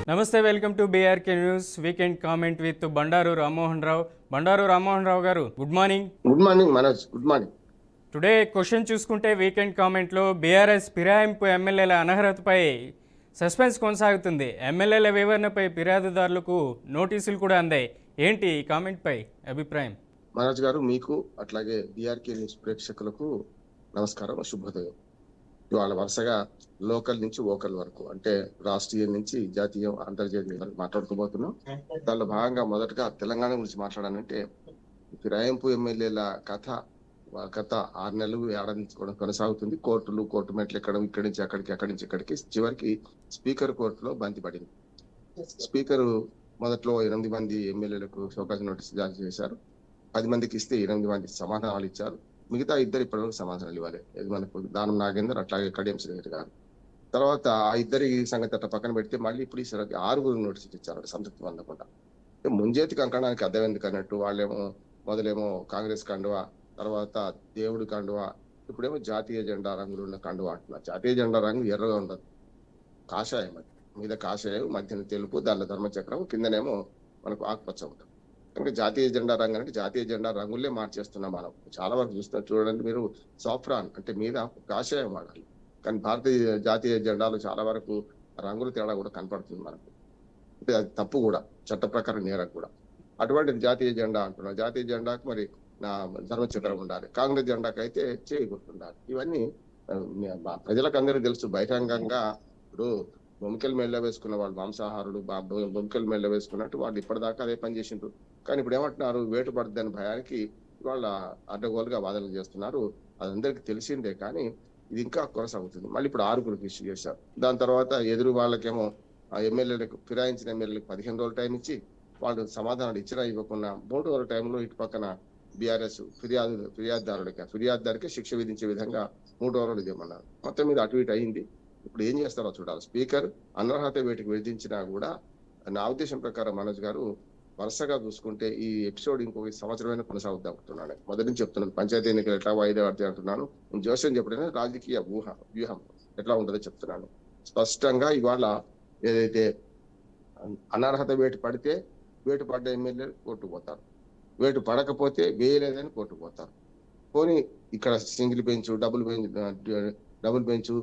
నమస్తే, welcome to BRK news weekend comment with Bandaru Rammohan Rao. Bandaru Rammohan Rao garu, good morning. Good morning Manoj, good morning. Today question చూసుకుంటే weekend కామెంట్లో BRS ఫిరాయింపు ఎమ్మెల్యేల అనర్హతపై సస్పెన్స్ కొనసాగుతుంది. ఎమ్మెల్యేల వివరణపై ఫిర్యాదుదారులకు నోటీసులు కూడా అందాయి. ఏంటి ఈ కామెంట్పై అభిప్రాయం? మనోజ్ గారు, మీకు అట్లాగే బీఆర్కే న్యూస్ ప్రేక్షకులకు నమస్కారం, శుభోదయం. ఇవాళ వరుసగా లోకల్ నుంచి ఓకల్ వరకు, అంటే రాష్ట్రీయం నుంచి జాతీయం అంతర్జాతీయ వరకు మాట్లాడుకోబోతున్నాం. దానిలో భాగంగా మొదటగా తెలంగాణ గురించి మాట్లాడాలంటే, ఫిరాయింపు ఎమ్మెల్యేల కథ గత 6 నెలలు ఏడాది కూడా కొనసాగుతుంది. కోర్టు మెట్లు ఎక్కడం, ఇక్కడి నుంచి అక్కడికి, అక్కడి నుంచి ఇక్కడికి, చివరికి స్పీకర్ కోర్టులో బంతి పడింది. స్పీకరు మొదట్లో 8 మంది ఎమ్మెల్యేలకు షోకాజ్ నోటీస్ జారీ చేశారు. 10 మందికి ఇస్తే 8 మంది సమాధానాలు ఇచ్చారు. మిగతా 2 ఇప్పటివరకు సమాధానాలు ఇవ్వాలి. ఇది మనకు దానం నాగేందర్, అట్లాగే కడియం శ్రీహరి గారు. తర్వాత ఆ 2 సంగతి అట్లా పక్కన పెడితే మళ్ళీ ఇప్పుడు ఈ 6 నోటీసులు ఇచ్చారు సంతృప్తి పొందకుండా. ముంజేతికి అంకడానికి అర్థం ఎందుకు అన్నట్టు, వాళ్ళేమో మొదలేమో కాంగ్రెస్ కండువా, తర్వాత దేవుడి కండువా, ఇప్పుడేమో జాతీయ జెండా రంగులు ఉన్న కండువా అంటున్నారు. జాతీయ జెండా రంగు ఎర్రగా ఉండదు, కాషాయం. అది మీద కాషాయం, మధ్యన తెలుపు, దానిలో ధర్మచక్రం, కిందనేమో మనకు ఆకుపచ్చ ఉంటుంది. కనుక జాతీయ జెండా రంగు అంటే జాతీయ జెండా రంగులే మార్చేస్తున్నాం మనం. చాలా వరకు చూస్తున్నారు, చూడండి మీరు, సాఫ్రాన్ అంటే మీద కాషాయం వాడాలి, కానీ భారతీయ జాతీయ జెండాలో చాలా వరకు రంగుల తేడా కూడా కనపడుతుంది మనకు. అంటే అది తప్పు కూడా, చట్ట ప్రకారం నేరం కూడా. అటువంటి జాతీయ జెండా అంటున్నారు. జాతీయ జెండాకు మరి నా ధర్మచక్రం ఉండాలి, కాంగ్రెస్ జెండాకు అయితే చేయకుంటుండాలి. ఇవన్నీ ప్రజలకు అందరూ తెలుసు. బహిరంగంగా ఇప్పుడు బొమ్మికలు మెల్ల వేసుకున్న వాళ్ళు మాంసాహారుడు, బొమ్మికలు మెల్ల వేసుకున్నట్టు వాళ్ళు ఇప్పటిదాకా అదే పని చేసిండ్రు. కానీ ఇప్పుడు ఏమంటున్నారు, వేటు పడుతుందని భయానికి వాళ్ళ అడ్డగోలుగా వాదనలు చేస్తున్నారు. అది అందరికి తెలిసిందే, కానీ ఇది ఇంకా కొనసాగుతుంది. మళ్ళీ ఇప్పుడు 6 ఇష్యూ చేశారు. దాని తర్వాత ఎదురు వాళ్ళకేమో ఆ ఎమ్మెల్యేలకు, ఫిరాయించిన ఎమ్మెల్యేలకు 15 రోజుల టైం ఇచ్చి, వాళ్ళు సమాధానాలు ఇచ్చినా ఇవ్వకుండా 3 రోజుల టైంలో ఇటు పక్కన బీఆర్ఎస్ ఫిర్యాదుదారుడికి శిక్ష విధించే విధంగా 3 రోజులు ఇదేమన్నారు. మొత్తం మీద అటు ఇటు అయింది. ఇప్పుడు ఏం చేస్తారో చూడాలి. స్పీకర్ అనర్హత వేటుకు విధించినా కూడా, నా ఉద్దేశం ప్రకారం మనోజ్ గారు, వరుసగా చూసుకుంటే ఈ ఎపిసోడ్ ఇంకొక సంవత్సరమైనా కొనసాగుద్దాం అంటున్నాను. మొదటి నుంచి చెప్తున్నాను, పంచాయతీ ఎన్నికలు ఎట్లా వాయిదా పడతాయి అంటున్నాను. నేను జోస్యం చెప్పడమే రాజకీయ వ్యూహం ఎట్లా ఉంటుందో చెప్తున్నాను. స్పష్టంగా ఇవాళ ఏదైతే అనర్హత వేటు పడితే, వేటు పడ్డ ఎమ్మెల్యేలు కోర్టుకు పోతారు, వేటు పడకపోతే వేయలేదని కోర్టుకు పోతారు. పోనీ ఇక్కడ single bench, double bench,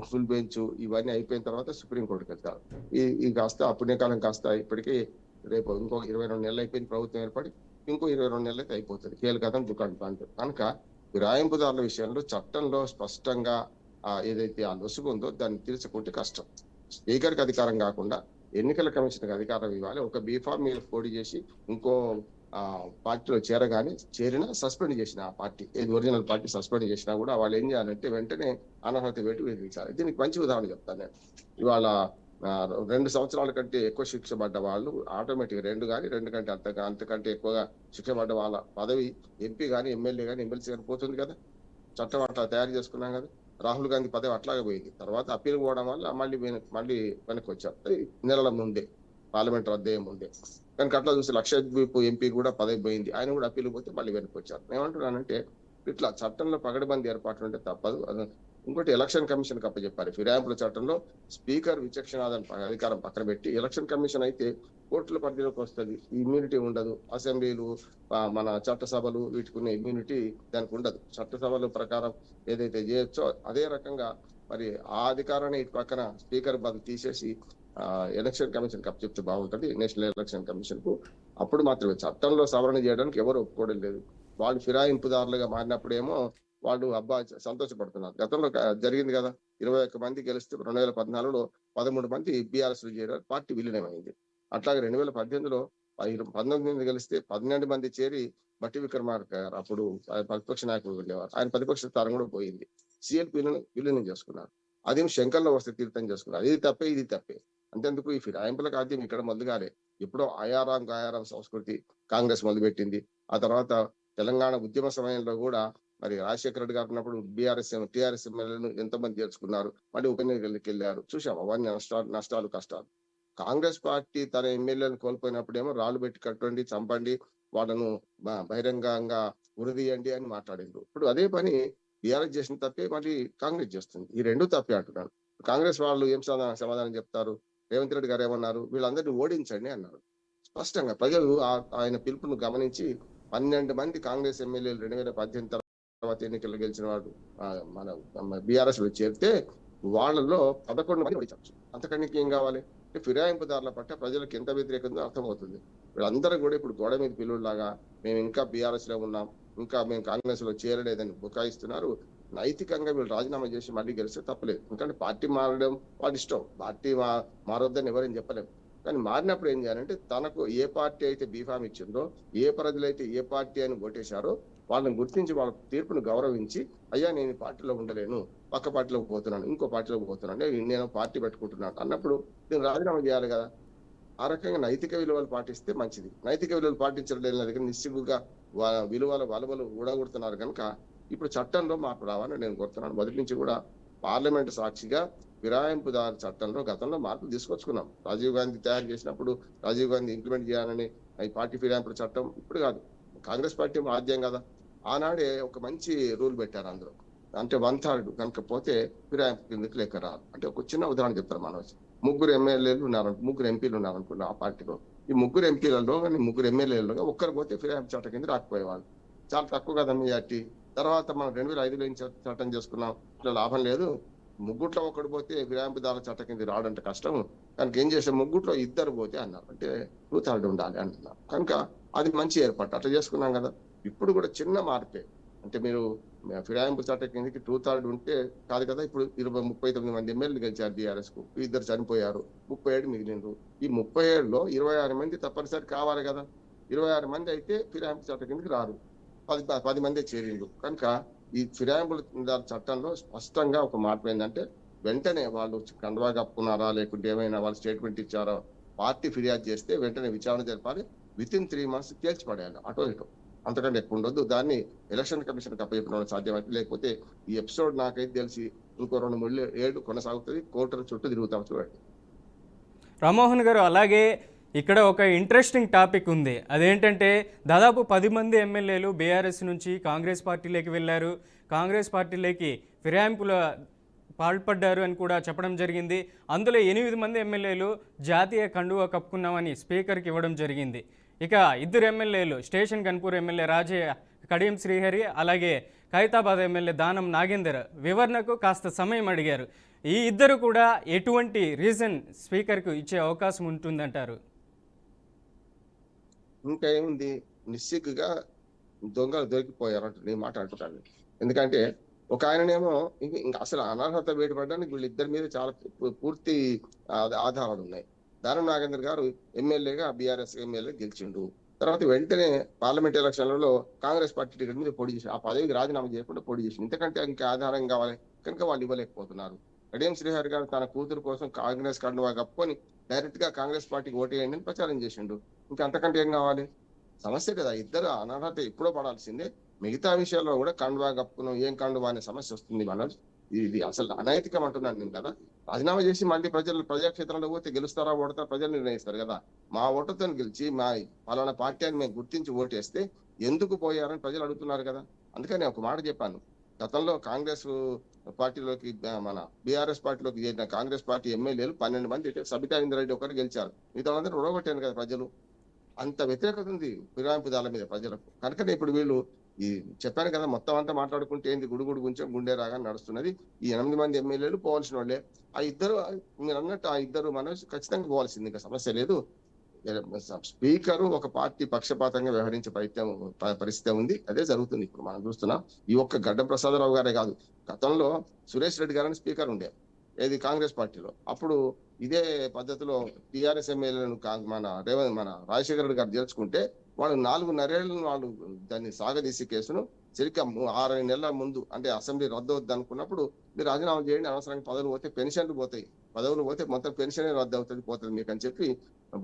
full bench ఇవన్నీ అయిపోయిన తర్వాత సుప్రీంకోర్టుకి వెళ్తారు. ఈ కాస్త పుణ్యకాలం కాస్త ఇప్పటికీ రేపు ఇంకో 22 నెలలు అయిపోయింది ప్రభుత్వం ఏర్పడి, ఇంకో 22 నెలలు అయితే అయిపోతుంది. కీలకథం దుకాణం అంటారు. కనుక ఫిరాయింపుదారుల విషయంలో చట్టంలో స్పష్టంగా ఏదైతే ఆ లొసుగు ఉందో దాన్ని తీర్చుకుంటే కష్టం. స్పీకర్కి అధికారం కాకుండా ఎన్నికల కమిషన్కి అధికారం ఇవ్వాలి. ఒక బీఫామ్ మీద పోటీ చేసి ఇంకో పార్టీలో చేరినా సస్పెండ్ చేసిన ఆ పార్టీ, ఏది ఒరిజినల్ పార్టీ సస్పెండ్ చేసినా కూడా వాళ్ళు ఏం చేయాలంటే వెంటనే అనర్హత వేటు విధించాలి. దీనికి మంచి ఉదాహరణ చెప్తాను నేను. ఇవాళ 2 సంవత్సరాల కంటే ఎక్కువ శిక్ష పడ్డ వాళ్ళు ఆటోమేటిక్ 2 కంటే అంతకంటే ఎక్కువగా శిక్ష పడ్డ వాళ్ళ పదవి ఎంపీ కానీ, ఎమ్మెల్యే కానీ, ఎమ్మెల్సీ కానీ పోతుంది కదా. చట్టం అట్లా తయారు చేసుకున్నాం కదా. రాహుల్ గాంధీ పదవి అట్లాగే పోయింది. తర్వాత అప్పీల్ పోవడం వల్ల మళ్ళీ వెనక్కి వచ్చారు. నెలల ముందే, పార్లమెంట్ రద్దయ్యే ముందే. కనుక అట్లా చూసి లక్షద్వీప్ ఎంపీ కూడా పదవి పోయింది, ఆయన కూడా అప్పీల్ పోతే మళ్ళీ వెనక్కి వచ్చారు. ఏమంటున్నానంటే, ఇట్లా చట్టంలో పగడబంది ఏర్పాట్లు ఉంటే తప్పదు. ఇంకోటి, ఎలక్షన్ కమిషన్ కి అప్పచెప్పాలి. ఫిరాయింపుల చట్టంలో స్పీకర్ అధికారం పక్కన పెట్టి, ఎలక్షన్ కమిషన్ అయితే కోర్టుల పరిధిలోకి వస్తుంది. ఇమ్యూనిటీ ఉండదు. అసెంబ్లీలు, మన చట్టసభలు, వీటికి ఉన్న ఇమ్యూనిటీ దానికి ఉండదు. చట్టసభల ప్రకారం ఏదైతే చేయొచ్చో అదే రకంగా మరి ఆ అధికారాన్ని ఇటు పక్కన స్పీకర్ బదులు తీసేసి ఎలక్షన్ కమిషన్ కి అప్పచెప్తే బాగుంటది, నేషనల్ ఎలక్షన్ కమిషన్ కు. అప్పుడు మాత్రమే చట్టంలో సవరణ చేయడానికి ఎవరు ఒప్పుకోవడం లేదు. వాళ్ళు ఫిరాయింపుదారులుగా మారినప్పుడేమో వాళ్ళు సంతోషపడుతున్నారు. గతంలో జరిగింది కదా, 21 మంది గెలిస్తే 2014లో 13 మంది బీఆర్ఎస్ లో చేరారు, పార్టీ విలీనమైంది. అట్లాగే 2018లో 19 మంది గెలిస్తే 12 మంది చేరి బట్టి విక్రమార్క గారు అప్పుడు ప్రతిపక్ష నాయకుడు ఉండేవారు, ఆయన ప్రతిపక్ష స్థానం కూడా పోయింది. సిఎల్పీలను విలీనం చేసుకున్నారు. అదేం శంకర్లో వస్తే తీర్థం చేసుకున్నారు. ఇది తప్పే, ఇది తప్పే. అంతేందుకు ఈ ఫిరాయింపులకు ఆద్యం ఇక్కడ మొదలుగానే ఎప్పుడో ఆయారాం సంస్కృతి కాంగ్రెస్ మొదలుపెట్టింది. ఆ తర్వాత తెలంగాణ ఉద్యమ సమయంలో కూడా మరి రాజశేఖర రెడ్డి గారు ఉన్నప్పుడు టీఆర్ఎస్ ఎమ్మెల్యేలను ఎంతమంది చేర్చుకున్నారు, మళ్ళీ ఉప ఎన్నికలకు వెళ్ళారు, చూసాం అవన్నీ నష్టాలు కష్టాలు. కాంగ్రెస్ పార్టీ తన ఎమ్మెల్యేలను కోల్పోయినప్పుడేమో రాళ్ళు పెట్టి కట్టండి, చంపండి, వాళ్ళను బహిరంగంగా ఉరిదీయండి అని మాట్లాడిండ్రు. ఇప్పుడు అదే పని బీఆర్ఎస్ చేసిన తప్పే మళ్ళీ కాంగ్రెస్ చేస్తుంది. ఈ 2 తప్పే అంటున్నాను. కాంగ్రెస్ వాళ్ళు ఏం సమాధానం చెప్తారు? రేవంత్ రెడ్డి గారు ఏమన్నారు, వీళ్ళందరినీ ఓడించండి అన్నారు. స్పష్టంగా ప్రజలు ఆయన పిలుపును గమనించి 12 మంది కాంగ్రెస్ ఎమ్మెల్యేలు 2018 తర్వాత ఎన్నికల్లో గెలిచిన వాడు మన బీఆర్ఎస్ లో చేరితే వాళ్ళలో 11 మంది ఓడించవచ్చు. అంతకంటే ఏం కావాలి? ఫిరాయింపుదారుల పట్ల ప్రజలకు ఎంత వ్యతిరేకంగా అర్థమవుతుంది. వీళ్ళందరూ కూడా ఇప్పుడు గోడ మీద పిల్లుల్లాగా మేము ఇంకా బీఆర్ఎస్ లో ఉన్నాం, ఇంకా మేము కాంగ్రెస్ లో చేరలేదని బుకాయిస్తున్నారు. నైతికంగా వీళ్ళు రాజీనామా చేసి మళ్ళీ గెలిస్తే తప్పలేదు. ఎందుకంటే పార్టీ మారడం వాళ్ళ ఇష్టం, పార్టీ మారొద్దని ఎవరేం చెప్పలేము. కానీ మారినప్పుడు ఏం చేయాలంటే తనకు ఏ పార్టీ అయితే బీఫామ్ ఇచ్చిందో, ఏ ప్రజలైతే ఏ పార్టీ అని ఓటేశారో వాళ్ళని గుర్తించి వాళ్ళ తీర్పును గౌరవించి, అయ్యా నేను ఈ పార్టీలో ఉండలేను, పక్క పార్టీలోకి పోతున్నాను, ఇంకో పార్టీలోకి పోతున్నాను, నేను పార్టీ పెట్టుకుంటున్నాను అన్నప్పుడు నేను రాజీనామా చేయాలి కదా. ఆ రకంగా నైతిక విలువలు పాటిస్తే మంచిది. నైతిక విలువలు పాటించడం దగ్గర నిస్సిగ్గుగా వలవలు ఊడగొడుతున్నారు కనుక ఇప్పుడు చట్టంలో మార్పు రావాలని నేను కోరుతున్నాను. మొదటి నుంచి కూడా పార్లమెంట్ సాక్షిగా ఫిరాయింపుదారు చట్టంలో గతంలో మార్పులు తీసుకొచ్చుకున్నాం. రాజీవ్ గాంధీ తయారు చేసినప్పుడు రాజీవ్ గాంధీ ఇంప్లిమెంట్ చేయాలని ఈ పార్టీ ఫిరాయింపుల చట్టం ఇప్పుడు కాదు, కాంగ్రెస్ పార్టీ ఆద్యం కదా, ఆనాడే ఒక మంచి రూల్ పెట్టారు అందరూ. అంటే 1/3 కనుక పోతే ఫిరాయింపు కిందకి లెక్క రాదు. అంటే ఒక చిన్న ఉదాహరణ చెప్తారు. మనోజ్, 3 ఎమ్మెల్యేలు ఉన్నారు, 3 ఎంపీలు ఉన్నారు అనుకున్నా ఆ పార్టీలో. ఈ 3 ఎంపీలలో కానీ 3 ఎమ్మెల్యేలలో ఒక్కరు పోతే ఫిరాయింపు చట్టం కింద రాకపోయేవాళ్ళు. చాలా తక్కువ కదా మెజార్టీ. తర్వాత మనం 2005లో చట్టం చేసుకున్నాం, ఇట్లా లాభం లేదు, ముగ్గుట్లో ఒకటి పోతే ఫిరాయింపుదారుల చట్టం కింద రావడంటే కష్టం కనుక ఏం చేసే, ముగ్గుట్లో 2 పోతే అన్నారు. అంటే 2/3 ఉండాలి అంటున్నారు. కనుక అది మంచి ఏర్పాటు, అట్లా చేసుకున్నాం కదా. ఇప్పుడు కూడా చిన్న మార్పే. అంటే మీరు ఫిరాయింపు చట్టం కిందకి 2/3 ఉంటే కాదు కదా. ఇప్పుడు 39 మంది ఎమ్మెల్యేలు గెలిచారు బీఆర్ఎస్ కు, 2 చనిపోయారు, 37 మిగిలిండ్రు. ఈ 37లో 26 మంది తప్పనిసరి కావాలి కదా. 26 మంది అయితే ఫిరాయింపు చట్టం కిందకి రారు, 10 మంది చేరిండ్రు. కనుక ఈ ఫిరాయింపుల చట్టంలో స్పష్టంగా ఒక మార్పు ఏంటంటే, వెంటనే వాళ్ళు కండువా కప్పుకున్నారా లేకుంటే ఏమైనా వాళ్ళు స్టేట్మెంట్ ఇచ్చారో పార్టీ ఫిర్యాదు చేస్తే వెంటనే విచారణ జరపాలి. వితిన్ 3 months తేల్చిపడేయాలి, అటో ఇటో, అంతకంటే ఎక్కువ ఉండొద్దు. దాన్ని ఎలక్షన్ కమిషన్ అప్పచెప్పడం సాధ్యమైతే, లేకపోతే ఈ ఎపిసోడ్ నాకైతే తెలిసి ఇంకో 2-3 ఏళ్ళు కొనసాగుతుంది. కోర్టుల చుట్టూ తిరుగుతాం చూడండి. రామ్మోహన్ గారు, అలాగే ఇక్కడ ఒక ఇంట్రెస్టింగ్ టాపిక్ ఉంది. అదేంటంటే దాదాపు 10 మంది ఎమ్మెల్యేలు బీఆర్ఎస్ నుంచి కాంగ్రెస్ పార్టీలోకి వెళ్ళారు, కాంగ్రెస్ పార్టీలోకి ఫిరాయింపుల పాల్పడ్డారు అని కూడా చెప్పడం జరిగింది. అందులో 8 మంది ఎమ్మెల్యేలు జాతీయ కండువా కప్పుకున్నామని స్పీకర్కి ఇవ్వడం జరిగింది. ఇక 2 ఎమ్మెల్యేలు, స్టేషన్ గన్పూర్ ఎమ్మెల్యే రాజయ్య కడియం శ్రీహరి, అలాగే ఖైతాబాద్ ఎమ్మెల్యే దానం నాగేందర్ వివరణకు కాస్త సమయం అడిగారు. ఈ ఇద్దరు కూడా ఎటువంటి రీజన్ స్పీకర్కు ఇచ్చే అవకాశం ఉంటుందంటారు? ఇంకా ఏముంది, నిస్సిగ్గుగా దొంగలు దొరికిపోయారంట నేను మాట అంటున్నాను. ఎందుకంటే ఒక ఆయననేమో ఇంకా అసలు అనర్హత వేయబడడానికి వీళ్ళిద్దరి మీద చాలా పూర్తి ఆధారాలు ఉన్నాయి. దానం నాగేందర్ గారు ఎమ్మెల్యేగా బీఆర్ఎస్ ఎమ్మెల్యే గెలిచిండు. తర్వాత వెంటనే పార్లమెంట్ ఎలక్షన్లలో కాంగ్రెస్ పార్టీ టికెట్ మీద పోటీ చేసి ఆ పదవికి రాజీనామా చేయకుండా పోటీ చేసి, ఇంతకంటే ఇంకా ఆధారం కావాలి కనుక వాళ్ళు ఇవ్వలేకపోతున్నారు. కడియం శ్రీహరి గారు తన కూతురు కోసం కాంగ్రెస్ కండువా కప్పుకొని డైరెక్ట్ గా కాంగ్రెస్ పార్టీకి ఓటేయండి అని ప్రచారం చేసిండు. ఇంకా అంతకంటే ఏం కావాలి? సమస్య కదా, ఇద్దరు అనర్హత ఎప్పుడో పడాల్సిందే. మిగతా విషయాల్లో కూడా కండువా కప్పుకున్నాం, ఏం కండువా అనే సమస్య వస్తుంది. మనం ఇది అసలు అనైతికం అంటున్నాను నేను కదా. రాజీనామా చేసి మళ్ళీ ప్రజాక్షేత్రంలో పోతే గెలుస్తారా ఓడతారా ప్రజలు నిర్ణయిస్తారు కదా. మా ఓటుతో గెలిచి మా పలానా పార్టీ అని మేము గుర్తించి ఓటేస్తే ఎందుకు పోయారని ప్రజలు అడుగుతున్నారు కదా. అందుకని ఒక మాట చెప్పాను, గతంలో కాంగ్రెస్ పార్టీలోకి మన బీఆర్ఎస్ పార్టీలోకి చేరిన కాంగ్రెస్ పార్టీ ఎమ్మెల్యేలు 12 మంది, సబితా ఇంద్రారెడ్డి ఒకరు గెలిచారు, మిగతా వాళ్ళందరూ ఉడగొట్టాను కదా ప్రజలు. అంత వ్యతిరేకత ఉంది ఫిరాయింపుదారుల మీద ప్రజలకు. కనుకనే ఇప్పుడు వీళ్ళు ఈ చెప్పాను కదా, మొత్తం అంతా మాట్లాడుకుంటే ఏంది గుడుగుడు గుంచెం గుండె రాగా నడుస్తున్నది. ఈ 8 మంది ఎమ్మెల్యేలు పోవాల్సిన వాళ్ళే. ఆ ఇద్దరు మీరు అన్నట్టు ఆ ఇద్దరు మనసు ఖచ్చితంగా పోవాల్సింది, ఇంకా సమస్య లేదు. స్పీకర్ ఒక పార్టీ పక్షపాతంగా వ్యవహరించే పరిస్థితి ఉంది. అదే జరుగుతుంది ఇప్పుడు మనం చూస్తున్నాం. ఈ ఒక్క గడ్డం ప్రసాదరావు గారే కాదు, గతంలో సురేష్ రెడ్డి గారని స్పీకర్ ఉండే ఏది కాంగ్రెస్ పార్టీలో. అప్పుడు ఇదే పద్ధతిలో టీఆర్ఎస్ ఎమ్మెల్యేలను మన రాజశేఖర రెడ్డి గారు చేర్చుకుంటే వాళ్ళు 4.5 వాళ్ళు దాన్ని సాగదీసి కేసును సరిగ్గా 6 నెలల ముందు, అంటే అసెంబ్లీ రద్దు అవుద్ది అనుకున్నప్పుడు మీరు రాజీనామా చేయండి, అనవసరంగా పదవులు పోతే పెన్షన్లు పోతాయి, పదవులు పోతే మొత్తం పెన్షన్ రద్దు అవుతుంది పోతుంది మీకు అని చెప్పి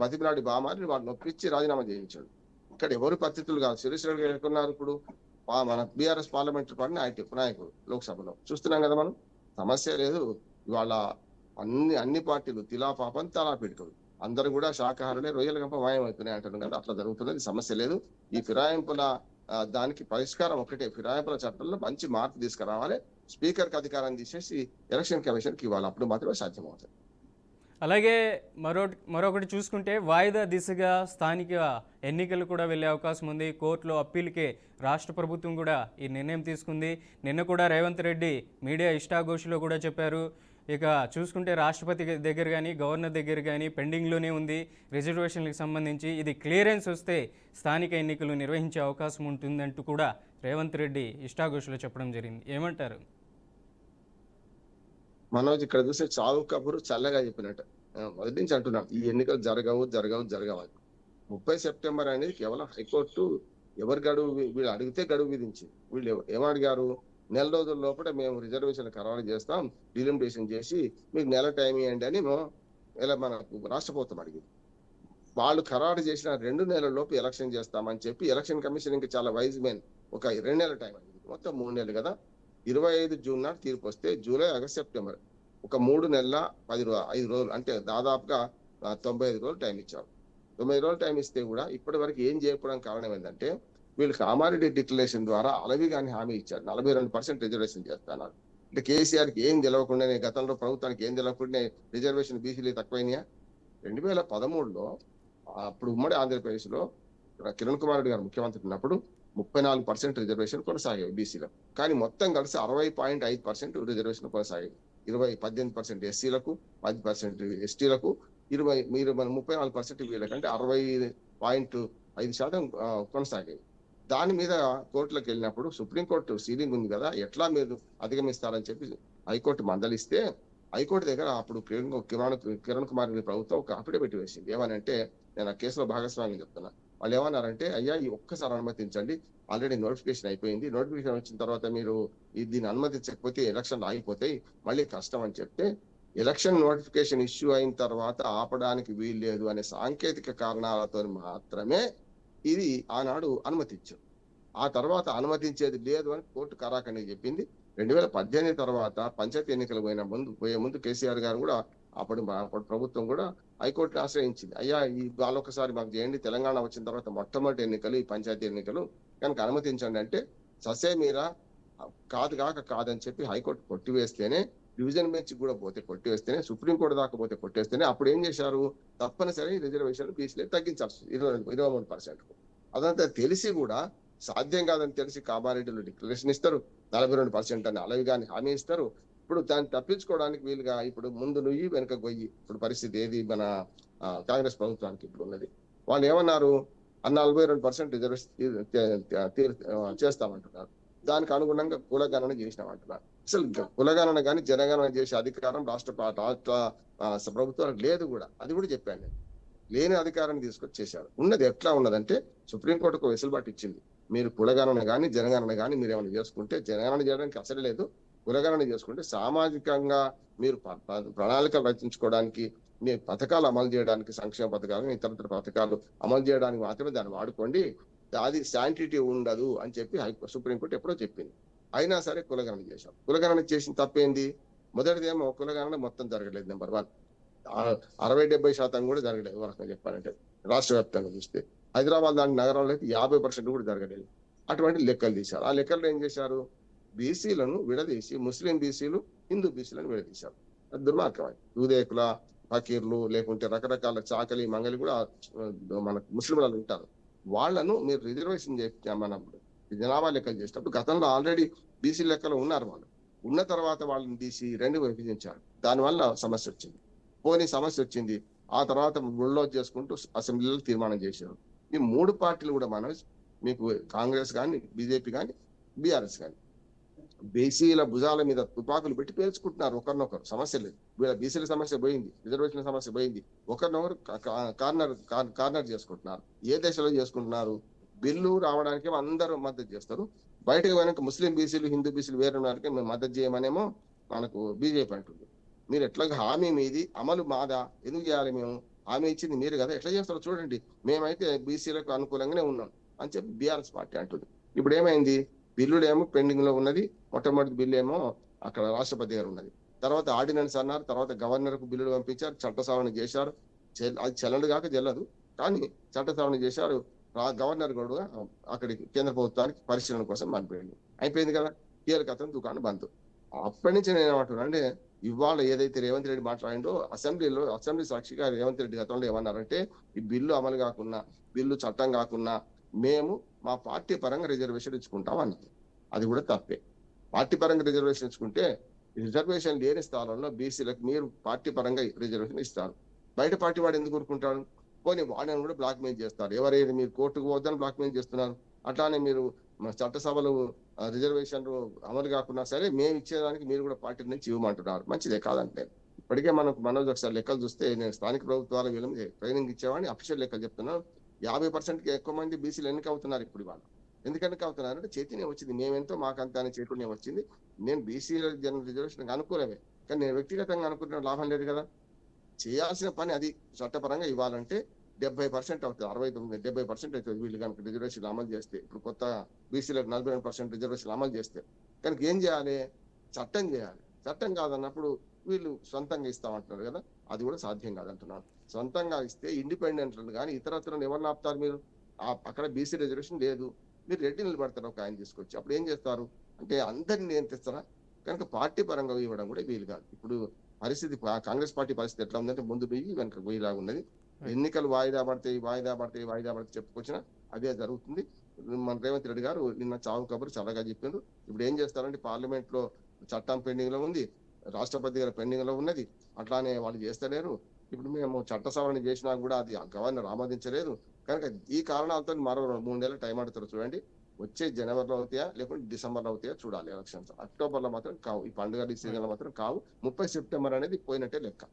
బతిమిలాడి బామారి వాళ్ళు నొప్పించి రాజీనామా చేయించాడు. ఇక్కడ ఎవరు పరిస్థితులు కాదు. సురేష్ రెడ్డి గారు ఎక్కడున్నారు ఇప్పుడు? మన బీఆర్ఎస్ పార్లమెంటరీ పార్టీ నాయకుడు లోక్సభలో చూస్తున్నాం కదా మనం. సమస్య లేదు. ఇవాళ అన్ని పార్టీలు తిలా పాపం తలా పిడుకలు, అందరూ కూడా శాకాహారులే, రొయ్యల గంప మాయమవుతున్నాయి అంటున్నారు కదా. అట్లా జరుగుతున్నది, సమస్య లేదు. ఈ ఫిరాయింపుల దానికి పరిష్కారం ఒకటే, ఫిరాయింపుల చట్టంలో మంచి మార్పు తీసుకురావాలి, స్పీకర్ కి అధికారం తీసేసి ఎలక్షన్ కమిషన్ కి ఇవ్వాలి, అప్పుడు మాత్రమే సాధ్యమవుతుంది. అలాగే మరొకటి చూసుకుంటే వాయిదా దిశగా స్థానిక ఎన్నికలు కూడా వెళ్ళే అవకాశం ఉంది. కోర్టులో అప్పీల్కే రాష్ట్ర ప్రభుత్వం కూడా ఈ నిర్ణయం తీసుకుంది. నిన్న కూడా రేవంత్ రెడ్డి మీడియా ఇష్టాఘోషిలో కూడా చెప్పారు. ఇక చూసుకుంటే రాష్ట్రపతి దగ్గర కానీ గవర్నర్ దగ్గర కానీ పెండింగ్లోనే ఉంది రిజర్వేషన్లకు సంబంధించి. ఇది క్లియరెన్స్ వస్తే స్థానిక ఎన్నికలు నిర్వహించే అవకాశం ఉంటుందంటూ కూడా రేవంత్ రెడ్డి ఇష్టాఘోషిలో చెప్పడం జరిగింది. ఏమంటారు? మనోజ్ ఇక్కడ చూస్తే చావు కబురు చల్లగా చెప్పినట్టు మొదటి నుంచి అంటున్నాం ఈ ఎన్నికలు జరగవు అని. 30 సెప్టెంబర్ అనేది కేవలం హైకోర్టు ఎవరు గడువు వీళ్ళు అడిగితే గడువు విధించింది. వీళ్ళు ఏమడిగారు, నెల రోజుల లోపల మేము రిజర్వేషన్ ఖరారు చేస్తాం, డిలిమిటేషన్ చేసి మీకు నెల టైం ఇవ్వండి అని ఇలా మనకు రాష్ట్ర ప్రభుత్వం అడిగింది. వాళ్ళు ఖరారు చేసిన 2 నెలల లోపు ఎలక్షన్ చేస్తామని చెప్పి ఎలక్షన్ కమిషన్ ఇంకా చాలా వైజ్ మెన్ ఒక 2 నెలల టైం అడిగింది. మొత్తం 3 నెలలు కదా. 25 జూన్ నాడు తీర్పు వస్తే జూలై, ఆగస్ట్, సెప్టెంబర్ ఒక 3 నెలల 5 రోజులు అంటే దాదాపుగా 95 రోజులు టైం ఇచ్చారు. 90 రోజులు టైం ఇస్తే కూడా ఇప్పటి వరకు ఏం చేయకపోవడానికి కారణం ఏంటంటే వీళ్ళు కామారెడ్డి డిక్లరేషన్ ద్వారా అలవి కానీ హామీ ఇచ్చారు 42% రిజర్వేషన్ చేస్తున్నారు. అంటే కేసీఆర్కి ఏం తెలియకుండానే, గతంలో ప్రభుత్వానికి ఏం తెలియకుండానే రిజర్వేషన్ బీసీలు తక్కువైనాయా? 2013లో అప్పుడు ఉమ్మడి ఆంధ్రప్రదేశ్ లో కిరణ్ కుమార్ రెడ్డి గారు ముఖ్యమంత్రి ఉన్నప్పుడు 34% రిజర్వేషన్ కొనసాగాయి బీసీలో. కానీ మొత్తం కలిసి 60.5% రిజర్వేషన్ కొనసాగాయి. 18% ఎస్సీలకు, 10% ఎస్టీలకు, 34% వీళ్ళకంటే 60.5% కొనసాగాయి. దాని మీద కోర్టులకు వెళ్ళినప్పుడు సుప్రీంకోర్టు సీలింగ్ ఉంది కదా, ఎట్లా మీరు అధిగమిస్తారని చెప్పి హైకోర్టు మందలిస్తే హైకోర్టు దగ్గర అప్పుడు కిరణ్ కుమార్ రెడ్డి ప్రభుత్వం ఒక అఫిడవిట్ వేసింది. ఏమనంటే, నేను ఆ కేసులో భాగస్వామ్యం చెప్తున్నా. వాళ్ళు ఏమన్నారంటే, అయ్యా ఈ ఒక్కసారి అనుమతించండి, ఆల్రెడీ నోటిఫికేషన్ అయిపోయింది, నోటిఫికేషన్ వచ్చిన తర్వాత మీరు దీన్ని అనుమతించకపోతే ఎలక్షన్లు ఆగిపోతాయి, మళ్ళీ కష్టం అని చెప్తే ఎలక్షన్ నోటిఫికేషన్ ఇష్యూ అయిన తర్వాత ఆపడానికి వీల్లేదు అనే సాంకేతిక కారణాలతో మాత్రమే ఇది ఆనాడు అనుమతించారు. ఆ తర్వాత అనుమతించేది లేదు అని కోర్టు కరాఖండి చెప్పింది. 2018 తర్వాత పంచాయతీ ఎన్నికలు పోయే ముందు కేసీఆర్ గారు కూడా అప్పుడు ప్రభుత్వం కూడా హైకోర్టుని ఆశ్రయించింది. అయ్యా ఈ వాళ్ళొకసారి మాకు చేయండి, తెలంగాణ వచ్చిన తర్వాత మొట్టమొదటి ఎన్నికలు ఈ పంచాయతీ ఎన్నికలు కనుక అనుమతించండి అంటే ససే మీరా కాదని చెప్పి హైకోర్టు కొట్టివేస్తేనే, డివిజన్ బెంచ్ కూడా పోతే కొట్టివేస్తేనే, సుప్రీంకోర్టు దాకా పోతే కొట్టేస్తేనే అప్పుడు ఏం చేశారు, తప్పనిసరి రిజర్వేషన్ బీసీలే తగ్గించాల్సి 23%. అదంతా తెలిసి కూడా సాధ్యం కాదని తెలిసి కామారెడ్డిలో డిక్లరేషన్ ఇస్తారు, 42% అని అలవి కానీ హామీ ఇస్తారు. ఇప్పుడు దాన్ని తప్పించుకోవడానికి వీలుగా ఇప్పుడు ముందు నుయ్యి వెనుక గొయ్యి ఇప్పుడు పరిస్థితి ఏది మన కాంగ్రెస్ ప్రభుత్వానికి ఇప్పుడు ఉన్నది. వాళ్ళు ఏమన్నారు, 42% రిజర్వేషన్ చేస్తామంటున్నారు. దానికి అనుగుణంగా కులగణన చేసినామంటున్నారు. అసలు కులగణన కానీ జనగణన చేసే అధికారం రాష్ట్ర ప్రభుత్వానికి లేదు కూడా. అది కూడా చెప్పాను నేను. లేని అధికారాన్ని తీసుకొచ్చి చేశారు. ఉన్నది ఎట్లా ఉన్నదంటే సుప్రీంకోర్టుకు వెసులుబాటు ఇచ్చింది. మీరు కులగణన కానీ జనగణన కానీ మీరు ఏమైనా చేసుకుంటే, జనగణన చేయడానికి అసలు లేదు, కులగణన చేసుకుంటే సామాజికంగా మీరు ప్రణాళికలు రచించుకోవడానికి, మీ పథకాలు అమలు చేయడానికి, సంక్షేమ పథకాలు ఇతర పథకాలు అమలు చేయడానికి మాత్రమే దాన్ని వాడుకోండి, అది శాంటిటీ ఉండదు అని చెప్పి సుప్రీంకోర్టు ఎప్పుడో చెప్పింది. అయినా సరే కులగణన చేశాం. కులగణన చేసిన తప్పేంది, మొదటిదేమో కులగణన మొత్తం జరగలేదు. నెంబర్ 1, 60-70% కూడా జరగలేదు. వరకు చెప్పాలంటే రాష్ట్ర వ్యాప్తంగా చూస్తే హైదరాబాద్ లాంటి నగరంలో అయితే 50% కూడా జరగలేదు. అటువంటి లెక్కలు తీశారు. ఆ లెక్కల్లో ఏం చేశారు, బీసీలను విడదీసి ముస్లిం బీసీలు, హిందూ బీసీలను విడదీశారు. అది దుర్మార్గం. యూదేకుల, ఫకీర్లు, లేకుంటే రకరకాల చాకలి మంగలి కూడా మన ముస్లింలు ఉంటారు. వాళ్లను మీరు రిజర్వేషన్ మన జనాభా లెక్కలు చేసినప్పుడు గతంలో ఆల్రెడీ బీసీ లెక్కలు ఉన్నారు. వాళ్ళు ఉన్న తర్వాత వాళ్ళని తీసి 2 విభజించారు. దానివల్ల సమస్య వచ్చింది. సమస్య వచ్చింది. ఆ తర్వాత గుళ్ళో చేసుకుంటూ అసెంబ్లీలో తీర్మానం చేశారు. ఈ 3 పార్టీలు కూడా మీకు కాంగ్రెస్ కానీ, బీజేపీ కానీ, బీఆర్ఎస్ కానీ బీసీల భుజాల మీద తుపాకులు పెట్టి పేల్చుకుంటున్నారు ఒకరినొకరు. సమస్య లేదు. వీళ్ళ బీసీల సమస్య పోయింది, రిజర్వేషన్ సమస్య పోయింది. ఒకరినొకరు కార్నర్ చేసుకుంటున్నారు. ఏ దశలో చేసుకుంటున్నారు, బిల్లు రావడానికి అందరూ మద్దతు చేస్తారు, బయటకు పోయినాక ముస్లిం బీసీలు, హిందూ బీసీలు వేరే ఉన్నారకి మేము మద్దతు చేయమనేమో మనకు బీజేపీ అంటుంది. మీరు ఎట్లాగా హామీ మీది, అమలు మాదా, ఎందుకు చేయాలి, మేము హామీ ఇచ్చింది మీరు కదా, ఎట్లా చేస్తారో చూడండి, మేమైతే బీసీలకు అనుకూలంగానే ఉన్నాం అని చెప్పి బీఆర్ఎస్ పార్టీ అంటుంది. ఇప్పుడు ఏమైంది, బిల్లులేమో పెండింగ్ లో ఉన్నది. మొట్టమొదటి బిల్లు ఏమో అక్కడ రాష్ట్రపతి గారు ఉన్నది, తర్వాత ఆర్డినెన్స్ అన్నారు, తర్వాత గవర్నర్ కు బిల్లులు పంపించారు, చట్ట సవరణ చేశారు. అది చెల్లదు కాక చెల్లదు, కానీ చట్ట సవరణ చేశారు. గవర్నర్ కూడా అక్కడికి కేంద్ర ప్రభుత్వానికి పరిశీలన కోసం పంపించండి. అయిపోయింది కదా, కీలక అతను దుకాణం బంద్. అప్పటి నుంచి నేను ఏమంటున్నా అంటే ఇవాళ ఏదైతే రేవంత్ రెడ్డి మాట్లాడిండో అసెంబ్లీ సాక్షిగా రేవంత్ రెడ్డి గతంలో ఏమన్నారంటే ఈ బిల్లు అమలు కాకున్నా, బిల్లు చట్టం కాకున్నా మేము మా పార్టీ పరంగా రిజర్వేషన్ ఇచ్చుకుంటాం అన్నారు. అది కూడా తప్పే. పార్టీ పరంగా రిజర్వేషన్ ఇచ్చుకుంటే రిజర్వేషన్ లేని స్థానంలో బీసీలకు మీరు పార్టీ పరంగా రిజర్వేషన్ ఇస్తారు. బయట పార్టీ వాడు ఎందుకు ఊరుకుంటాడు? పోనీ వాడిని కూడా బ్లాక్ మెయిల్ చేస్తారు. ఎవరైతే మీరు కోర్టుకు పోవద్దని బ్లాక్ మెయిల్ చేస్తున్నారు. అట్లానే మీరు చట్టసభలు రిజర్వేషన్లు అమలు కాకున్నా సరే మేము ఇచ్చేదానికి మీరు కూడా పార్టీ నుంచి ఇవ్వమంటున్నారు. మంచిదే కాదంటే ఇప్పటికే మనోజ్ ఒకసారి లెక్కలు చూస్తే నేను స్థానిక ప్రభుత్వాల వీళ్ళ ట్రైనింగ్ ఇచ్చేవాడిని. అఫీషియల్ లెక్కలు చెప్తున్నాను. 50%కి ఎక్కువ మంది బీసీలు ఎన్నిక అవుతున్నారు ఇప్పుడు వాళ్ళు. ఎందుకు ఎన్నిక అవుతున్నారు అంటే చైతన్యం వచ్చింది. మేమెంతో మాకంతా అని చైతన్యం వచ్చింది. నేను బీసీల రిజర్వేషన్ అనుకూలమే, కానీ నేను వ్యక్తిగతంగా అనుకున్న లాభం లేదు కదా. చేయాల్సిన పని అది చట్టపరంగా ఇవ్వాలంటే 70% అవుతుంది. 70% అవుతుంది వీళ్ళు కనుక రిజర్వేషన్ అమలు చేస్తే. ఇప్పుడు కొత్త బీసీలకు 42% రిజర్వేషన్ అమలు చేస్తే కనుక ఏం చేయాలి? చట్టం చేయాలి. చట్టం కాదన్నప్పుడు వీళ్ళు సొంతంగా ఇస్తామంటున్నారు కదా, అది కూడా సాధ్యం కాదంటున్నారు. సొంతంగా ఇస్తే ఇండిపెండెంట్లు కానీ ఇతరత్రులను ఎవరిని ఆపుతారు మీరు? అక్కడ బీసీ రిజర్వేషన్ లేదు, మీరు రెడ్డి నిలబడతారు ఒక ఆయన తీసుకొచ్చి. అప్పుడు ఏం చేస్తారు అంటే అందరినీ నియంత్రిస్తారా? కనుక పార్టీ పరంగా ఇవ్వడం కూడా వీలు కాదు. ఇప్పుడు పరిస్థితి కాంగ్రెస్ పార్టీ పరిస్థితి ఎట్లా ఉందంటే ముందు పోయి వెనక పోయిలాగా ఉన్నది. ఎన్నికలు వాయిదా పడితే చెప్పుకొచ్చినా అదే జరుగుతుంది. మన రేవంత్ రెడ్డి గారు నిన్న చావు కబురు చల్లగా చెప్పిండ్రు. ఇప్పుడు ఏం చేస్తారంటే పార్లమెంట్ లో చట్టం పెండింగ్ లో ఉంది, రాష్ట్రపతి గారి పెండింగ్ లో ఉన్నది. అట్లానే వాళ్ళు చేస్తలేరు. ఇప్పుడు మేము చట్ట సవరణ చేసినా కూడా అది గవర్నర్ ఆమోదించలేదు. కనుక ఈ కారణాలతో మరో 3 నెలలు టైం అడుగుతారు. చూడండి, వచ్చే జనవరిలో అవుతాయా లేకుంటే డిసెంబర్లో అవుతాయా చూడాలి ఎలక్షన్స్. అక్టోబర్లో మాత్రం కావు, ఈ పండుగ సీజన్లో మాత్రం కావు. 30 సెప్టెంబర్ అనేది పోయినట్టే లెక్క.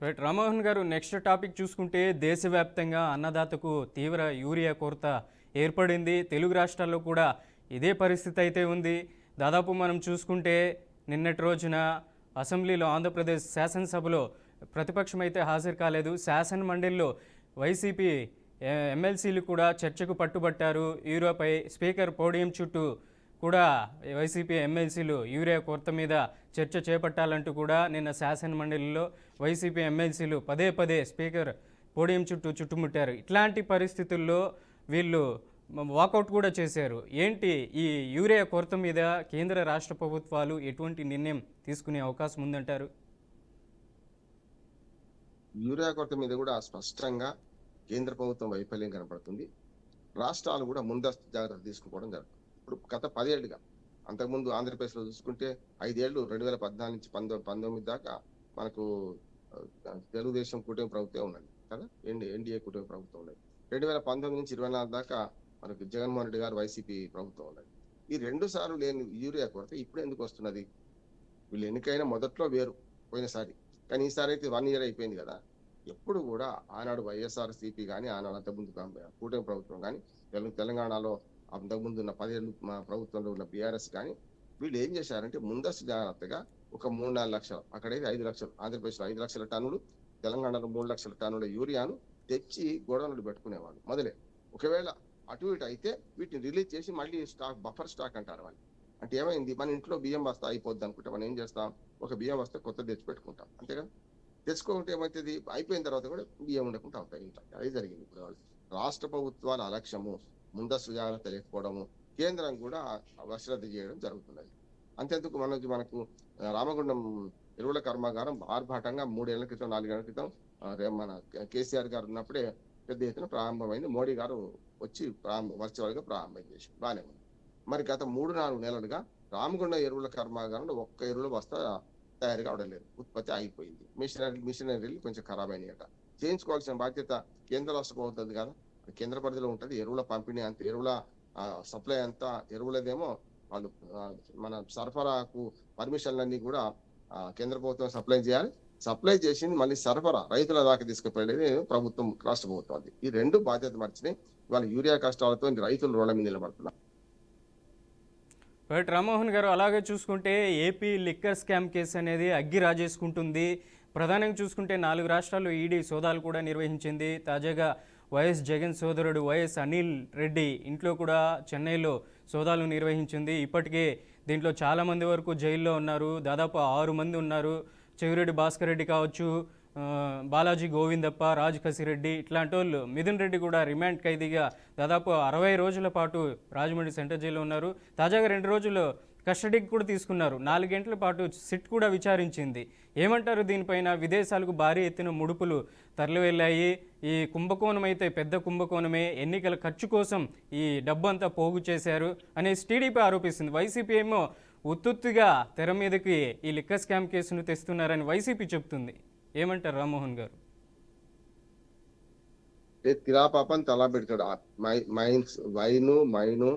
రైట్ రామ్మోహన్ గారు, నెక్స్ట్ టాపిక్ చూసుకుంటే దేశవ్యాప్తంగా అన్నదాతకు తీవ్ర యూరియా కొరత ఏర్పడింది. తెలుగు రాష్ట్రాల్లో కూడా ఇదే పరిస్థితి అయితే ఉంది. దాదాపు మనం చూసుకుంటే నిన్నటి రోజున అసెంబ్లీలో ఆంధ్రప్రదేశ్ శాసనసభలో ప్రతిపక్షం అయితే హాజరు కాలేదు. శాసన మండలిలో వైసీపీ ఎమ్మెల్సీలు కూడా చర్చకు పట్టుబట్టారు. యూరియాపై స్పీకర్ పోడియం చుట్టూ కూడా వైసీపీ ఎమ్మెల్సీలు యూరియా కొరత మీద చర్చ చేపట్టాలంటూ కూడా నిన్న శాసన మండలిలో వైసీపీ ఎమ్మెల్సీలు పదే స్పీకర్ పోడియం చుట్టూ చుట్టుముట్టారు. ఇట్లాంటి పరిస్థితుల్లో వీళ్ళు వాకౌట్ కూడా చేశారు. ఏంటి ఈ యూరియా కొరత మీద కేంద్ర రాష్ట్ర ప్రభుత్వాలు ఎటువంటి నిర్ణయం తీసుకునే అవకాశం ఉందంటారు? యూరియా కొరత మీద కూడా స్పష్టంగా కేంద్ర ప్రభుత్వం వైఫల్యం కనపడుతుంది. రాష్ట్రాలు కూడా ముందస్తు జాగ్రత్త తీసుకోవడం జరుగుతుంది. ఇప్పుడు గత 10 ఏళ్ళుగా, అంతకుముందు ఆంధ్రప్రదేశ్లో చూసుకుంటే 5 ఏళ్ళు 2014 నుంచి 19 దాకా మనకు తెలుగుదేశం కూటమి ప్రభుత్వం ఉన్నది కదా, ఎన్డీఏ కూటమి ప్రభుత్వం ఉన్నది. 2019 నుంచి 24 దాకా మనకు జగన్మోహన్ రెడ్డి గారు వైసీపీ ప్రభుత్వం ఉన్నది. ఈ 2 సార్లు లేని యూరియా కొరత ఇప్పుడు ఎందుకు వస్తున్నది? వీళ్ళు ఎన్నికైనా మొదట్లో వేరు పోయినసారి, కానీ ఈసారి అయితే 1 ఇయర్ అయిపోయింది కదా. ఎప్పుడు కూడా ఆనాడు వైఎస్ఆర్సీపీ కానీ, ఆనాడు అంతకుముందు కూటమి ప్రభుత్వం కానీ, తెలంగాణలో అంతకుముందు ఉన్న 10 ఏళ్ళు ప్రభుత్వంలో ఉన్న బీఆర్ఎస్ కానీ, వీళ్ళు ఏం చేశారంటే ముందస్తు జాగ్రత్తగా ఒక 3-4 లక్షలు, అక్కడైతే 5 లక్షలు, ఆంధ్రప్రదేశ్లో 5 లక్షల టన్నులు, తెలంగాణలో 3 లక్షల టన్నుల యూరియాను తెచ్చి గోడౌన్లు పెట్టుకునేవాళ్ళు మొదలే. ఒకవేళ అటు ఇటు అయితే వీటిని రిలీజ్ చేసి మళ్ళీ స్టాక్, బఫర్ స్టాక్ అంటారు వాళ్ళు. అంటే ఏమైంది, మన ఇంట్లో బియ్యం బస్తా అయిపోద్ది అనుకుంటే మనం ఏం చేస్తాం, ఒక బియ్యం బస్తా కొత్త తెచ్చి పెట్టుకుంటాం, అంతే కదా. తెచ్చుకుంటే ఏమవుతుంది, అయిపోయిన తర్వాత కూడా బియ్యం ఉండకుండా ఉంటాయి. ఇంట్లో అది జరిగింది. ఇప్పుడు రాష్ట్ర ప్రభుత్వాల అలక్ష్యము, ముందస్తు జాగ్రత్త లేకపోవడము, కేంద్రం కూడా అశ్రద్ధ చేయడం జరుగుతున్నది. అంతెందుకు మనకు రామగుండం ఎరువుల కర్మాగారం ఆర్భాటంగా 3 ఏళ్ల క్రితం 4 ఏళ్ల క్రితం మన కేసీఆర్ గారు ఉన్నప్పుడే పెద్ద ఎత్తున ప్రారంభమైంది. మోడీ గారు వచ్చి వర్చువల్ గా ప్రారంభం చేసి బాగానే ఉంది. మరి గత 3-4 నెలలుగా రామగుండం ఎరువుల కర్మాగారంలో ఒక్క ఎరువుల బస్తా తయారు కావడం లేదు, ఉత్పత్తి ఆగిపోయింది. మిషనరీలు కొంచెం ఖరాబ్ అయినాయట. చేయించుకోవాల్సిన బాధ్యత కేంద్ర రాష్ట్ర ప్రభుత్వం కదా, కేంద్ర పరిధిలో ఉంటుంది. ఎరువుల పంపిణీ అంత, ఎరువుల సప్లై అంతా, ఎరువులదేమో వాళ్ళు మన సరఫరాకు పర్మిషన్లన్నీ కూడా కేంద్ర ప్రభుత్వం సప్లై చేయాలి. సప్లై చేసింది మళ్ళీ సరఫరా రైతుల దాకా తీసుకుపోయేది ప్రభుత్వం, రాష్ట్ర ప్రభుత్వం. అది ఈ 2 బాధ్యత మర్చినాయి. వాళ్ళ యూరియా కష్టాలతో రైతులు రోడ్ల మీద నిలబడుతున్నారు. రైట్ రామ్మోహన్ గారు, అలాగే చూసుకుంటే ఏపీ లిక్కర్ స్కామ్ కేసు అనేది అగ్గి రాజేసుకుంటుంది. ప్రధానంగా చూసుకుంటే 4 రాష్ట్రాల్లో ఈడీ సోదాలు కూడా నిర్వహించింది. తాజాగా వైఎస్ జగన్ సోదరుడు వైఎస్ అనిల్ రెడ్డి ఇంట్లో కూడా చెన్నైలో సోదాలు నిర్వహించింది. ఇప్పటికే దీంట్లో చాలామంది వరకు జైల్లో ఉన్నారు. దాదాపు 6 మంది ఉన్నారు. చెవిరెడ్డి భాస్కర్ రెడ్డి కావచ్చు, బాలాజీ గోవిందప్ప, రాజ్ కసిరెడ్డి, ఇట్లాంటి వాళ్ళు. మిథున్ రెడ్డి కూడా రిమాండ్ ఖైదీగా దాదాపు 60 రోజుల పాటు రాజమండ్రి సెంట్రల్ జైల్లో ఉన్నారు. తాజాగా 2 రోజులు కస్టడీకి కూడా తీసుకున్నారు. 4 గంటల పాటు సిట్ కూడా విచారించింది. ఏమంటారు దీనిపైన? విదేశాలకు భారీ ఎత్తున ముడుపులు తరలి వెళ్ళాయి. ఈ కుంభకోణం అయితే పెద్ద కుంభకోణమే, ఎన్నికల ఖర్చు కోసం ఈ డబ్బంతా పోగు చేశారు అనేసి టీడీపీ ఆరోపిస్తుంది. వైసీపీ ఏమో ఉత్తుత్తుగా తెర మీదకి ఈ లిక్కర్ స్కామ్ కేసును తెస్తున్నారని వైసీపీ చెప్తుంది. ఏమంటారు రామ్మోహన్ గారు? తిరాపాపని తలా పెడతాడు. మైన్స్ మైను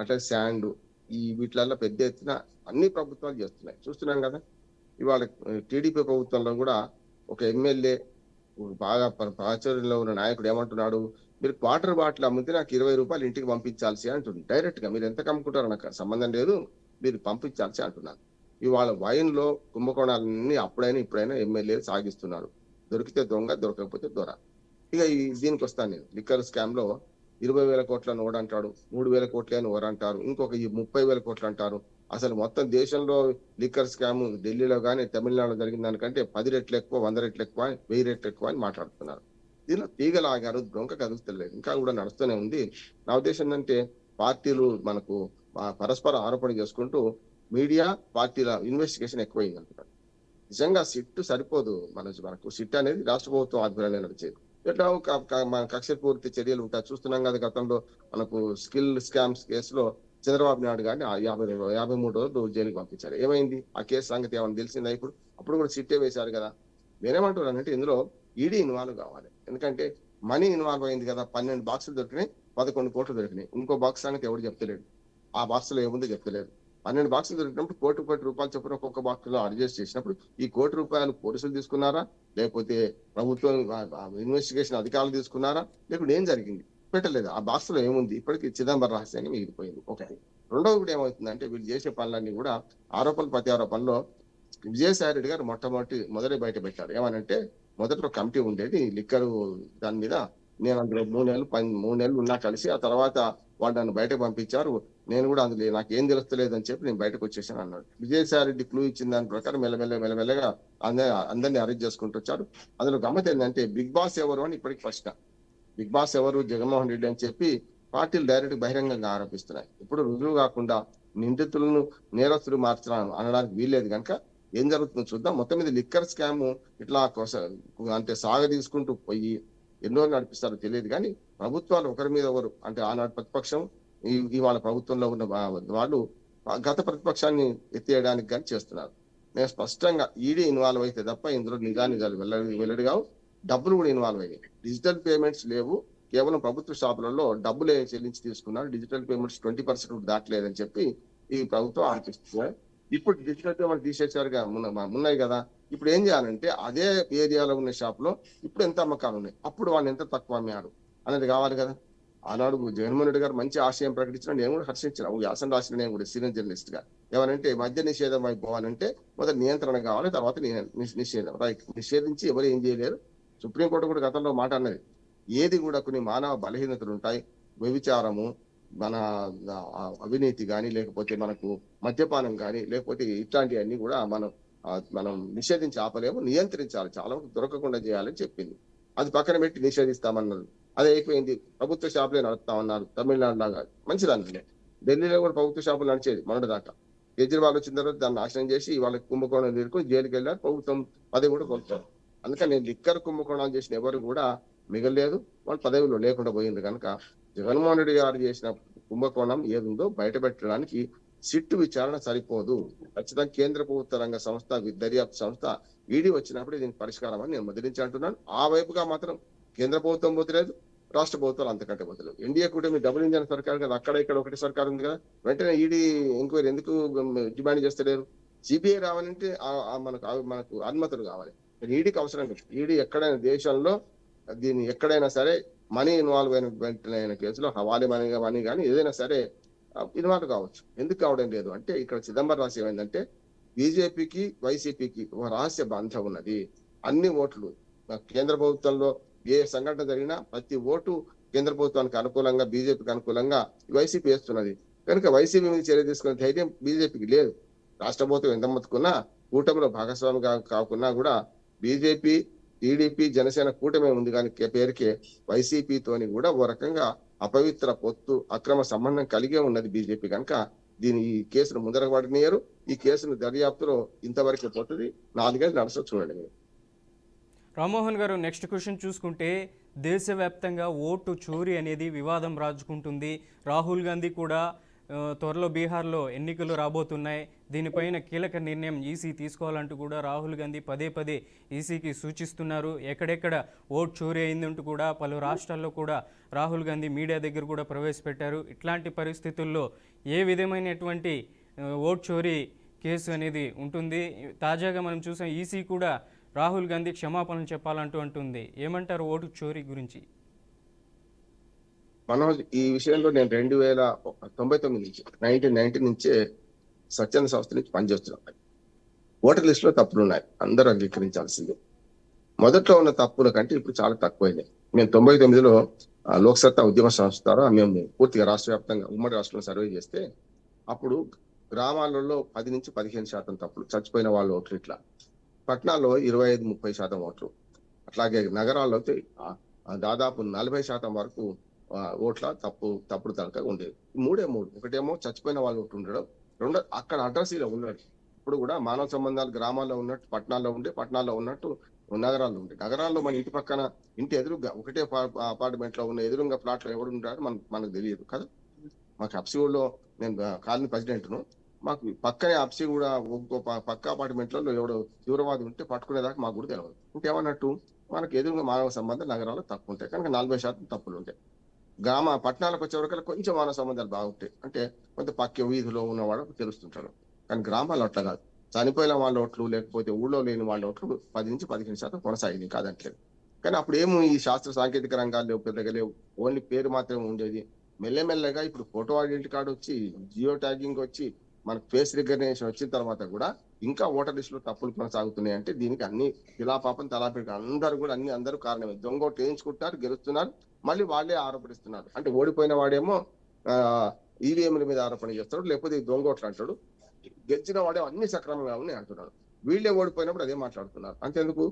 అట్లా శాండ్ ఈ వీటిలలో పెద్ద ఎత్తున అన్ని ప్రభుత్వాలు చేస్తున్నాయి, చూస్తున్నాం కదా. ఇవాళ టీడీపీ ప్రభుత్వంలో కూడా ఒక ఎమ్మెల్యే బాగా ప్రాచుర్యంలో ఉన్న నాయకుడు ఏమంటున్నాడు, మీరు వాటర్ బాటిల్ అమ్మితే నాకు 20 రూపాయలు ఇంటికి పంపించాల్సి అంటుంది. డైరెక్ట్ గా మీరు ఎంత కమ్ముకుంటారో నాకు సంబంధం లేదు, మీరు పంపించాల్సి అంటున్నారు. ఇవాళ వైన్ లో కుంభకోణాలన్నీ అప్పుడైనా ఇప్పుడైనా ఎమ్మెల్యేలు సాగిస్తున్నారు. దొరికితే దొంగ, దొరకకపోతే దొర. ఇక దీనికి వస్తాను నేను. లిక్కర్ స్కామ్ లో 20,000 కోట్లను ఓడంటాడు, 3,000 కోట్లని ఓరంటారు, ఇంకొక 30,000 కోట్లు అంటారు. అసలు మొత్తం దేశంలో లిక్కర్ స్కామ్ ఢిల్లీలో కానీ తమిళనాడులో జరిగిన దానికంటే 10 రెట్లు ఎక్కువ, 100 రెట్లు ఎక్కువ, 1000 రెట్లు ఎక్కువ అని మాట్లాడుతున్నారు. దీనిలో తీగలు ఆగారు, డొంక కదులుతలేదు, ఇంకా కూడా నడుస్తూనే ఉంది. నా ఉద్దేశం ఏంటంటే పార్టీలు మనకు పరస్పర ఆరోపణ చేసుకుంటూ మీడియా పార్టీల ఇన్వెస్టిగేషన్ ఎక్కువైంది అంటున్నారు. నిజంగా సిట్ సరిపోదు. మనకు సిట్ అనేది రాష్ట్ర ప్రభుత్వం ఆధ్వర్యంలో నడిచేది. ఎట్లా మన కక్ష పూర్తి చర్యలు ఉంటాయి, చూస్తున్నాం కదా. గతంలో మనకు స్కిల్ స్కామ్స్ కేసులో చంద్రబాబు నాయుడు గారిని 53 రోజులు జైలుకి పంపించారు. ఏమైంది ఆ కేసు సంగతి? ఏమైనా తెలిసిందా? అప్పుడు కూడా సిట్టే వేశారు కదా. నేనేమంటున్నానంటే ఇందులో ఈడీ ఇన్వాల్వ్ కావాలి. ఎందుకంటే మనీ ఇన్వాల్వ్ అయింది కదా. 12 బాక్సులు దొరికినాయి, 11 కోట్లు దొరికినాయి. ఇంకో బాక్స్ సంగతి ఎవరు చెప్తలేడు, ఆ బాక్స్ లో ఏముందో చెప్తలేదు. 12 బాక్సులు దొరికినప్పుడు కోటి రూపాయలు చొప్పున ఒక్కొక్క బాక్స్ లో అడ్జస్ట్ చేసినప్పుడు ఈ ₹1 పోలీసులు తీసుకున్నారా, లేకపోతే ప్రభుత్వం ఇన్వెస్టిగేషన్ అధికారులు తీసుకున్నారా, లేకపోతే ఏం జరిగింది? పెట్టలేదు. ఆ బాక్స్ లో ఏముంది? ఇప్పటికీ చిదంబరం రహస్యాన్ని మిగిలిపోయింది. ఒకటి. రెండోది కూడా ఏమవుతుందంటే వీళ్ళు చేసే పనులన్నీ కూడా ఆరోపణలు ప్రత్యారోపణలో విజయసాయి రెడ్డి గారు మొదటి బయట పెట్టారు. ఏమనంటే మొదట్లో కమిటీ ఉండేది లిక్కర్ దాని మీద, నేను అందులో 3 నెలలు ఉన్నా కలిసి, ఆ తర్వాత వాళ్ళు నన్ను బయటకు పంపించారు, నేను కూడా అందులో నాకు ఏం తెలుస్తలేదు అని చెప్పి నేను బయటకు వచ్చేసాను అన్నాడు. విజయసాయి రెడ్డి క్లూ ఇచ్చిన దాని ప్రకారం మెల్లమెల్లగా అందరినీ అరెస్ట్ చేసుకుంటూ వచ్చారు. అందులో గమ్మత్ ఏంటంటే బిగ్ బాస్ ఎవరు అని ఇప్పటికి ప్రశ్న. బిగ్ బాస్ ఎవరు? జగన్మోహన్ రెడ్డి అని చెప్పి పార్టీలు డైరెక్ట్ బహిరంగంగా ఆరోపిస్తున్నాయి. ఇప్పుడు రుజువు కాకుండా నిందితులను నేరస్తులు మార్చడం అనడానికి వీల్లేదు కనుక ఏం జరుగుతుందో చూద్దాం. మొత్తం మీద లిక్కర్ స్కామ్ ఇట్లా అంటే సాగ తీసుకుంటూ పోయి ఎన్నో నడిపిస్తారో తెలియదు కానీ ప్రభుత్వాలు ఒకరి మీద ఒకరు, అంటే ఆనాడు ప్రతిపక్షం ఇవాళ ప్రభుత్వంలో ఉన్న వాళ్ళు గత ప్రతిపక్షాన్ని ఎత్తేయడానికి కానీ చేస్తున్నారు. నేను స్పష్టంగా ఈడీ ఇన్వాల్వ్ అయితే తప్ప ఇందులో నిజాలు వెల్లడిగావు. డబ్బులు కూడా ఇన్వాల్వ్ అయ్యాయి. డిజిటల్ పేమెంట్స్ లేవు, కేవలం ప్రభుత్వ షాపులలో డబ్బులు చెల్లించి తీసుకున్నారు. డిజిటల్ పేమెంట్స్ 20% దాటలేదని చెప్పి ఈ ప్రభుత్వం ఆలోచిస్తుంది. ఇప్పుడు డిజిటల్ పేమెంట్ తీసేసారుగా, ఉన్నాయి కదా. ఇప్పుడు ఏం చేయాలంటే అదే ఏరియాలో ఉన్న షాప్ లో ఇప్పుడు ఎంత అమ్మకాలు ఉన్నాయి, అప్పుడు వాళ్ళు ఎంత తక్కువ అమ్మారు అనేది కావాలి కదా. ఆనాడు జగన్మోహన్ రెడ్డి గారు మంచి ఆశయం ప్రకటించిన, నేను కూడా హర్షించిన, వ్యాసం రాసిన నేను కూడా సీనియర్ జర్నలిస్ట్ గా. ఏమనంటే మద్య నిషేధం అయిపోవాలంటే మొదటి నియంత్రణ కావాలి, తర్వాత నిషేధం. రైట్, నిషేధించి ఎవరు ఏం చేయలేరు. సుప్రీంకోర్టు కూడా గతంలో మాట అన్నది, ఏది కూడా కొన్ని మానవ బలహీనతలు ఉంటాయి, వ్యభిచారము, మన అవినీతి కానీ, లేకపోతే మనకు మద్యపానం కానీ, లేకపోతే ఇట్లాంటివన్నీ కూడా మనం నిషేధించి ఆపలేము, నియంత్రించాలి, చాలా దొరకకుండా చేయాలని చెప్పింది. అది పక్కన పెట్టి నిషేధిస్తామన్నారు. అది అయిపోయింది. ప్రభుత్వ షాపులే నడుపుతామన్నారు తమిళనాడు లాగా. మంచిదాన్ని ఢిల్లీలో కూడా ప్రభుత్వ షాపులు నడిచేది మొన్నటి దాకా. కేజ్రీవాల్ వచ్చిన తర్వాత దాన్ని నాశనం చేసి వాళ్ళకి కుంభకోణం తీరుకొని జైలుకి వెళ్ళారు. ప్రభుత్వం పదవి కూడా కొలుతారు. అందుకని లిక్కర్ కుంభకోణాలు చేసిన ఎవరు కూడా మిగలేదు, వాళ్ళు పదవిలో లేకుండా పోయింది. కనుక జగన్మోహన్ రెడ్డి గారు చేసిన కుంభకోణం ఏదుందో బయట పెట్టడానికి సిట్టు విచారణ సరిపోదు. ఖచ్చితంగా కేంద్ర ప్రభుత్వ రంగ సంస్థ, దర్యాప్తు సంస్థ ఈడీ వచ్చినప్పుడు దీనికి పరిష్కారం అని నేను ముద్రించి అంటున్నాను. ఆ వైపుగా మాత్రం కేంద్ర ప్రభుత్వం పోతలేదు, రాష్ట్ర ప్రభుత్వాలు అంతకంటే పోతలేదు. ఎన్డీఏ కూటమి డబుల్ ఇంజన్ సర్కార్ కదా, అక్కడ ఇక్కడ ఒకటి సర్కార్ ఉంది కదా. వెంటనే ఈడీ ఎంక్వైరీ ఎందుకు డిమాండ్ చేస్తలేరు? సిబిఐ రావాలంటే మనకు అనుమతులు కావాలి. ఈడీకి అవసరం లేదు. ఈడీ ఎక్కడైనా దేశంలో దీన్ని ఎక్కడైనా సరే మనీ ఇన్వాల్వ్ అయిన కేసులో హవాలీ మనీ కానీ ఏదైనా సరే ఇన్వాల్వ్ కావచ్చు. ఎందుకు కావడం లేదు అంటే ఇక్కడ చిదంబరం రహస్యం ఏంటంటే బీజేపీకి వైసీపీకి ఒక రహస్య బంధం ఉన్నది. అన్ని ఓట్లు కేంద్ర ప్రభుత్వంలో ఏ సంఘటన జరిగినా ప్రతి ఓటు కేంద్ర ప్రభుత్వానికి అనుకూలంగా, బీజేపీకి అనుకూలంగా వైసీపీ వేస్తున్నది. కనుక వైసీపీ మీద చర్య తీసుకునే ధైర్యం బీజేపీకి లేదు. రాష్ట్ర ప్రభుత్వం ఎంత మొత్తుకున్నా కూటమిలో భాగస్వామి కాకున్నా కూడా బీజేపీ, టీడీపీ, జనసేన కూటమి ఉంది కానీ పేరుకే వైసీపీతోని కూడా ఓ రకంగా అపవిత్ర పొత్తు, అక్రమ సంబంధం కలిగే ఉన్నది బీజేపీ. కనుక ఈ కేసును ముందరకు పడినయ్యారు. ఈ కేసును దర్యాప్తులో ఇంతవరకే పోతుంది, 4 ఏళ్ళు నడుస్తుంది చూడండి మీరు. రామ్మోహన్ గారు, నెక్స్ట్ క్వశ్చన్ చూసుకుంటే దేశవ్యాప్తంగా ఓటు చోరీ అనేది వివాదం రాజుకుంటుంది. రాహుల్ గాంధీ కూడా త్వరలో బీహార్లో ఎన్నికలు రాబోతున్నాయి, దీనిపైన కీలక నిర్ణయం ఈసీ తీసుకోవాలంటూ కూడా రాహుల్ గాంధీ పదే పదే ఈసీకి సూచిస్తున్నారు. ఎక్కడెక్కడ ఓటు చోరీ అయిందంటూ కూడా పలు రాష్ట్రాల్లో కూడా రాహుల్ గాంధీ మీడియా దగ్గర కూడా ప్రవేశపెట్టారు. ఇట్లాంటి పరిస్థితుల్లో ఏ విధమైనటువంటి ఓటు చోరీ కేసు అనేది ఉంటుంది? తాజాగా మనం చూసాం, ఈసీ కూడా రాహుల్ గాంధీ క్షమాపణలు చెప్పాలంటూ అంటుంది. ఏమంటారు ఓటు చోరీ గురించి? మనోజ్, ఈ విషయంలో నేను 1999 నుంచి 1990 నుంచే స్వచ్ఛంద సంస్థ నుంచి పనిచేస్తున్నాను. ఓటర్ లిస్ట్ లో తప్పులు ఉన్నాయి, అందరూ అంగీకరించాల్సిందే. మొదట్లో ఉన్న తప్పుల కంటే ఇప్పుడు చాలా తక్కువైనాయి. మేము 99లో లోక్సత్తా ఉద్యమ సంస్థ ద్వారా మేము పూర్తిగా రాష్ట్ర వ్యాప్తంగా ఉమ్మడి రాష్ట్రంలో సర్వే చేస్తే అప్పుడు గ్రామాలలో 10 నుంచి 15% తప్పులు, చచ్చిపోయిన వాళ్ళ ఓట్లు. ఇట్లా పట్టణాల్లో 25-30% ఓట్లు, అట్లాగే నగరాల్లో అయితే దాదాపు 40% వరకు ఓట్ల తప్పుడు తనక ఉండేది. మూడు, ఒకటేమో చచ్చిపోయిన వాళ్ళు ఓట్లు ఉండడం, రెండో అక్కడ అడ్రస్ ఇలా ఉన్నాడు. ఇప్పుడు కూడా మానవ సంబంధాలు గ్రామాల్లో ఉన్నట్టు పట్టణాల్లో ఉండే, పట్టణాల్లో ఉన్నట్టు నగరాల్లో ఉండే. నగరాల్లో మన ఇంటి పక్కన ఇంటి ఎదురుగా ఒకటే అపార్ట్మెంట్ లో ఉన్న ఎదురుగా ప్లాట్ లో ఎవరు ఉంటారో మనకు తెలియదు కదా. మాకు అప్సిగూడలో నేను కాలనీ ప్రెసిడెంట్ను, మాకు పక్కనే అప్సిగూడ పక్క అపార్ట్మెంట్లలో ఎవడో తీవ్రవాది ఉంటే పట్టుకునేదాకా మాకు కూడా తెలియదు. ఇంకేమన్నట్టు మనకు ఎదురుగా మానవ సంబంధాలు నగరాల్లో తక్కువ ఉంటాయి కనుక 40% తప్పులు ఉంటాయి. పట్టణాలకు వచ్చేవరకు కొంచెం మానవ సంబంధాలు బాగుంటాయి, అంటే కొంత పక్క వీధిలో ఉన్నవాడు తెలుస్తుంటాడు. కానీ గ్రామాల్లో అట్లా కాదు. చనిపోయిన వాళ్ళ ఓట్లు లేకపోతే ఊళ్ళో లేని వాళ్ళ ఓట్లు 10 నుంచి 15% కొనసాగింది కాదంటలేదు. కానీ అప్పుడు ఏమో ఈ శాస్త్ర సాంకేతిక రంగాల్లో పెద్దగా లేవు, ఓన్లీ పేరు మాత్రమే ఉండేది. మెల్లమెల్లగా ఇప్పుడు ఫోటో ఐడెంటిటీ కార్డు వచ్చి, జియో ట్యాగింగ్ వచ్చి, మనకు ఫేస్ రికగ్నేషన్ వచ్చిన తర్వాత కూడా ఇంకా ఓటర్ లిస్ట్ లో తప్పులు కొనసాగుతున్నాయి. అంటే దీనికి అన్ని శిలాపాపం తలాపేట అందరూ కారణమే. దొంగ ఓట్లు వేయించుకుంటున్నారు, గెలుస్తున్నారు, మళ్ళీ వాళ్ళే ఆరోపణిస్తున్నారు. అంటే ఓడిపోయిన వాడేమో ఈవీఎంల మీద ఆరోపణ చేస్తాడు, లేకపోతే దొంగ ఓట్లు అంటాడు. గెలిచిన వాడే అన్ని సక్రమంగా ఉన్నాయి అంటున్నాడు. వీళ్ళే ఓడిపోయినప్పుడు అదే మాట్లాడుతున్నారు. అంతేందుకు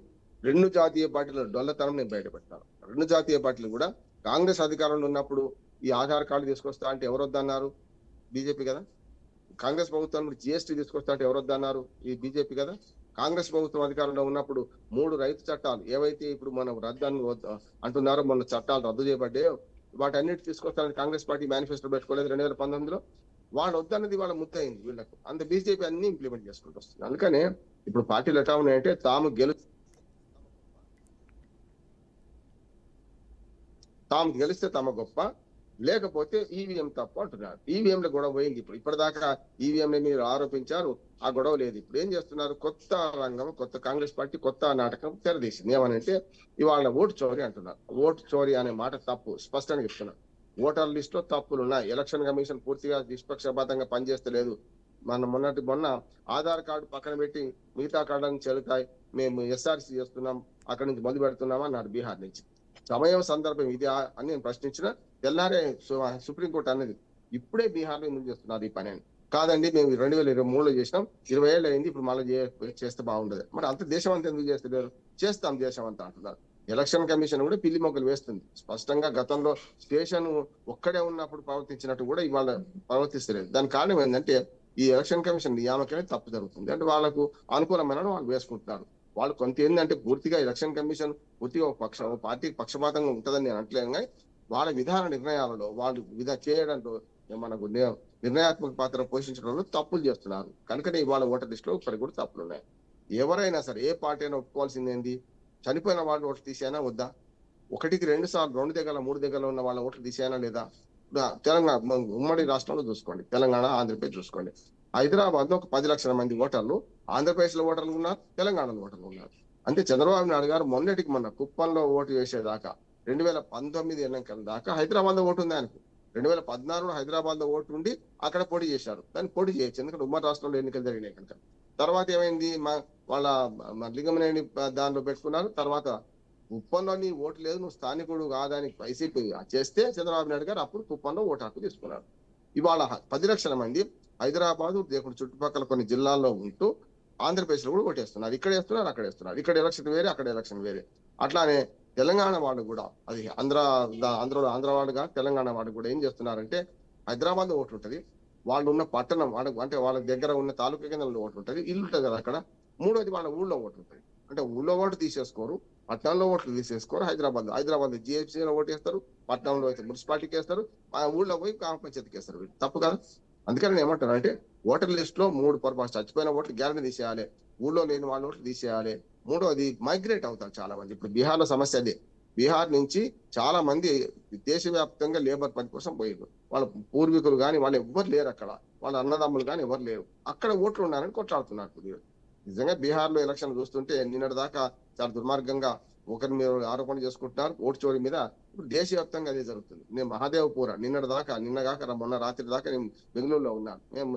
2 జాతీయ పార్టీల డొల్లతనం నేను బయటపెడతాను. 2 జాతీయ పార్టీలు కూడా కాంగ్రెస్ అధికారంలో ఉన్నప్పుడు ఈ ఆధార్ కార్డు తీసుకొస్తా అంటే ఎవరు వద్దన్నారు? బీజేపీ కదా. కాంగ్రెస్ ప్రభుత్వం జిఎస్టీ తీసుకొస్తా అంటే ఎవరు వద్దన్నారు? ఈ బీజేపీ కదా. కాంగ్రెస్ ప్రభుత్వం అధికారంలో ఉన్నప్పుడు 3 రైతు చట్టాలు ఏవైతే ఇప్పుడు మనం రద్దు అంటున్నారో, మొన్న చట్టాలు రద్దు చేయబడ్డాయో వాటన్నిటి తీసుకొస్తానని కాంగ్రెస్ పార్టీ మేనిఫెస్టో పెట్టుకోలేదు 2019లో. వాళ్ళు వద్దన్నది వాళ్ళ ముద్దయింది వీళ్ళకు. అంత బీజేపీ అన్ని ఇంప్లిమెంట్ చేసుకుంటూ వస్తుంది. అందుకనే ఇప్పుడు పార్టీలు ఎట్లా ఉన్నాయంటే తాము గెలిస్తే తమ గొప్ప, లేకపోతే ఈవీఎం తప్పు అంటున్నారు. ఈవీఎంల గొడవ పోయింది. ఇప్పటిదాకా ఈవీఎంని మీరు ఆరోపించారు, ఆ గొడవ లేదు. ఇప్పుడు ఏం చేస్తున్నారు? కొత్త రంగం, కొత్త కాంగ్రెస్ పార్టీ కొత్త నాటకం తెరదీసింది. ఏమనంటే ఇవాళ ఓటు చోరీ అంటున్నారు. ఓటు చోరీ అనే మాట తప్పు, స్పష్టంగా చెప్తున్నారు. ఓటర్ లిస్ట్ లో తప్పులు ఉన్నాయి. ఎలక్షన్ కమిషన్ పూర్తిగా నిష్పక్షపాతంగా పనిచేస్తలేదు. మొన్న ఆధార్ కార్డు పక్కన పెట్టి మిగతా కార్డులను చెల్లుతాయి, మేము ఎస్ఆర్సీ చేస్తున్నాం, అక్కడి నుంచి మొదలు పెడుతున్నాం అన్నారు బీహార్ నుంచి. సమయం సందర్భం ఇది అని నేను ప్రశ్నించిన తెల్లారే సుప్రీంకోర్టు అన్నది ఇప్పుడే బీహార్ లో ఎందుకు చేస్తున్నారు ఈ పని అని. కాదండి, మేము 2023లో చేసినాం, 20 ఏళ్ళు అయింది, ఇప్పుడు మళ్ళీ చేస్తే బాగుండదు. మరి అంత దేశం అంతా ఎందుకు చేస్తలేరు? చేస్తాం దేశం అంతా అంటున్నారు. ఎలక్షన్ కమిషన్ కూడా పిల్లి మొగ్గలు వేస్తుంది. స్పష్టంగా గతంలో స్టేషన్ ఒక్కడే ఉన్నప్పుడు ప్రవర్తించినట్టు కూడా ఇవాళ ప్రవర్తిస్తలేదు. దానికి కారణం ఏంటంటే ఈ ఎలక్షన్ కమిషన్ నియామకమే తప్పు జరుగుతుంది. అంటే వాళ్ళకు అనుకూలమైన వాళ్ళు వేసుకుంటున్నారు. వాళ్ళు కొంత ఏంటంటే పూర్తిగా ఎలక్షన్ కమిషన్ పూర్తిగా ఒక పార్టీకి పక్షపాతంగా ఉంటుందని నేను అంటలేను, కానీ వాళ్ళ విధాన నిర్ణయాలలో వాళ్ళు చేయడంలో మనకు నిర్ణయాత్మక పాత్ర పోషించడంలో తప్పులు చేస్తున్నారు. కనుకనే ఇవాళ ఓటర్ లిస్ట్ లో ఇప్పటికి కూడా తప్పులు ఉన్నాయి. ఎవరైనా సరే ఏ పార్టీ అయినా ఒప్పుకోవాల్సింది ఏంది? చనిపోయిన వాళ్ళు ఓట్లు తీసేనా వద్దా? 1కి 2 సార్లు 2 దగ్గర 3 దగ్గర ఉన్న వాళ్ళ ఓట్లు తీసేనా లేదా? తెలంగాణ ఉమ్మడి రాష్ట్రంలో చూసుకోండి, తెలంగాణ ఆంధ్రప్రదేశ్ చూసుకోండి. హైదరాబాద్ లో ఒక 10 లక్షల మంది ఓటర్లు ఆంధ్రప్రదేశ్ లో ఓటర్లు ఉన్నారు, తెలంగాణలో ఓటర్లు ఉన్నారు. అంటే చంద్రబాబు నాయుడు గారు మొన్న కుప్పంలో ఓటు వేసేదాకా 2019 ఎన్నికల దాకా హైదరాబాద్ లో ఓటు ఉంది ఆయనకు. 2014లో హైదరాబాద్ లో ఓటు ఉండి అక్కడ పోటీ చేశారు. దాన్ని పోటీ చేయొచ్చు, ఎందుకంటే ఉమ్మడి రాష్ట్రంలో ఎన్నికలు జరిగినాయి కనుక. తర్వాత ఏమైంది? వాళ్ళ లింగమనేని దానిలో పెట్టుకున్నారు. తర్వాత కుప్పంలోని ఓటు లేదు, నువ్వు స్థానికుడు కాదని వైసీపీ చేస్తే చంద్రబాబు నాయుడు గారు అప్పుడు కుప్పంలో ఓటు హక్కు తీసుకున్నారు. ఇవాళ 10 లక్షల మంది హైదరాబాద్ చుట్టుపక్కల కొన్ని జిల్లాల్లో ఉంటూ ఆంధ్రప్రదేశ్ లో కూడా ఓటేస్తున్నారు. ఇక్కడ వేస్తున్నారు, అక్కడ వేస్తున్నారు. ఇక్కడ ఎలక్షన్ వేరే, అక్కడ ఎలక్షన్ వేరే. అట్లానే తెలంగాణ వాళ్ళు కూడా, అది ఆంధ్ర వాడుగా తెలంగాణ వాడు కూడా ఏం చేస్తున్నారంటే హైదరాబాద్ లో ఓటు ఉంటుంది, వాళ్ళు ఉన్న పట్టణం అంటే వాళ్ళ దగ్గర ఉన్న తాలూకా కేంద్రంలో ఓటు ఉంటుంది, ఇల్లు ఉంటుంది కదా అక్కడ. మూడోది వాళ్ళ ఊళ్ళో ఓటు ఉంటుంది. అంటే ఊళ్ళో ఓటు తీసేసుకోరు, పట్టణంలో ఓట్లు తీసేసుకోరు. హైదరాబాద్ జిహెచ్లో ఓటు వేస్తారు, పట్టణంలో అయితే మున్సిపాలిటీకి వేస్తారు, ఆ ఊళ్ళో పోయి గ్రామ పంచాయతీకి వేస్తారు. వీళ్ళు తప్పు కదా. అందుకని నేను ఏమంటాను అంటే ఓటర్ లిస్ట్ లో 3 పొరపాటు, చచ్చిపోయిన ఓట్లు గ్యారంటీ తీసేయాలి, ఊళ్ళో లేని వాళ్ళ ఓట్లు తీసేయాలి. మూడోది మైగ్రేట్ అవుతారు చాలా మంది. ఇప్పుడు బీహార్ లో సమస్య అదే. బీహార్ నుంచి చాలా మంది దేశవ్యాప్తంగా లేబర్ పని కోసం పోయారు. వాళ్ళ పూర్వీకులు కానీ వాళ్ళు ఎవ్వరు లేరు అక్కడ, వాళ్ళ అన్నదమ్ములు కానీ ఎవరు లేరు. అక్కడ ఓట్లు ఉన్నారని కొట్లాడుతున్నారు. నిజంగా బీహార్ లో ఎలక్షన్ చూస్తుంటే నిన్నటి దాకా చాలా దుర్మార్గంగా ఒకరి మీద ఆరోపణ చేసుకుంటున్నారు ఓటు చోరీ మీద. ఇప్పుడు దేశవ్యాప్తంగా అదే జరుగుతుంది. నేను మహాదేవ్పూర నిన్నగాక మొన్న రాత్రి దాకా నేను బెంగళూరులో ఉన్నాను. మేము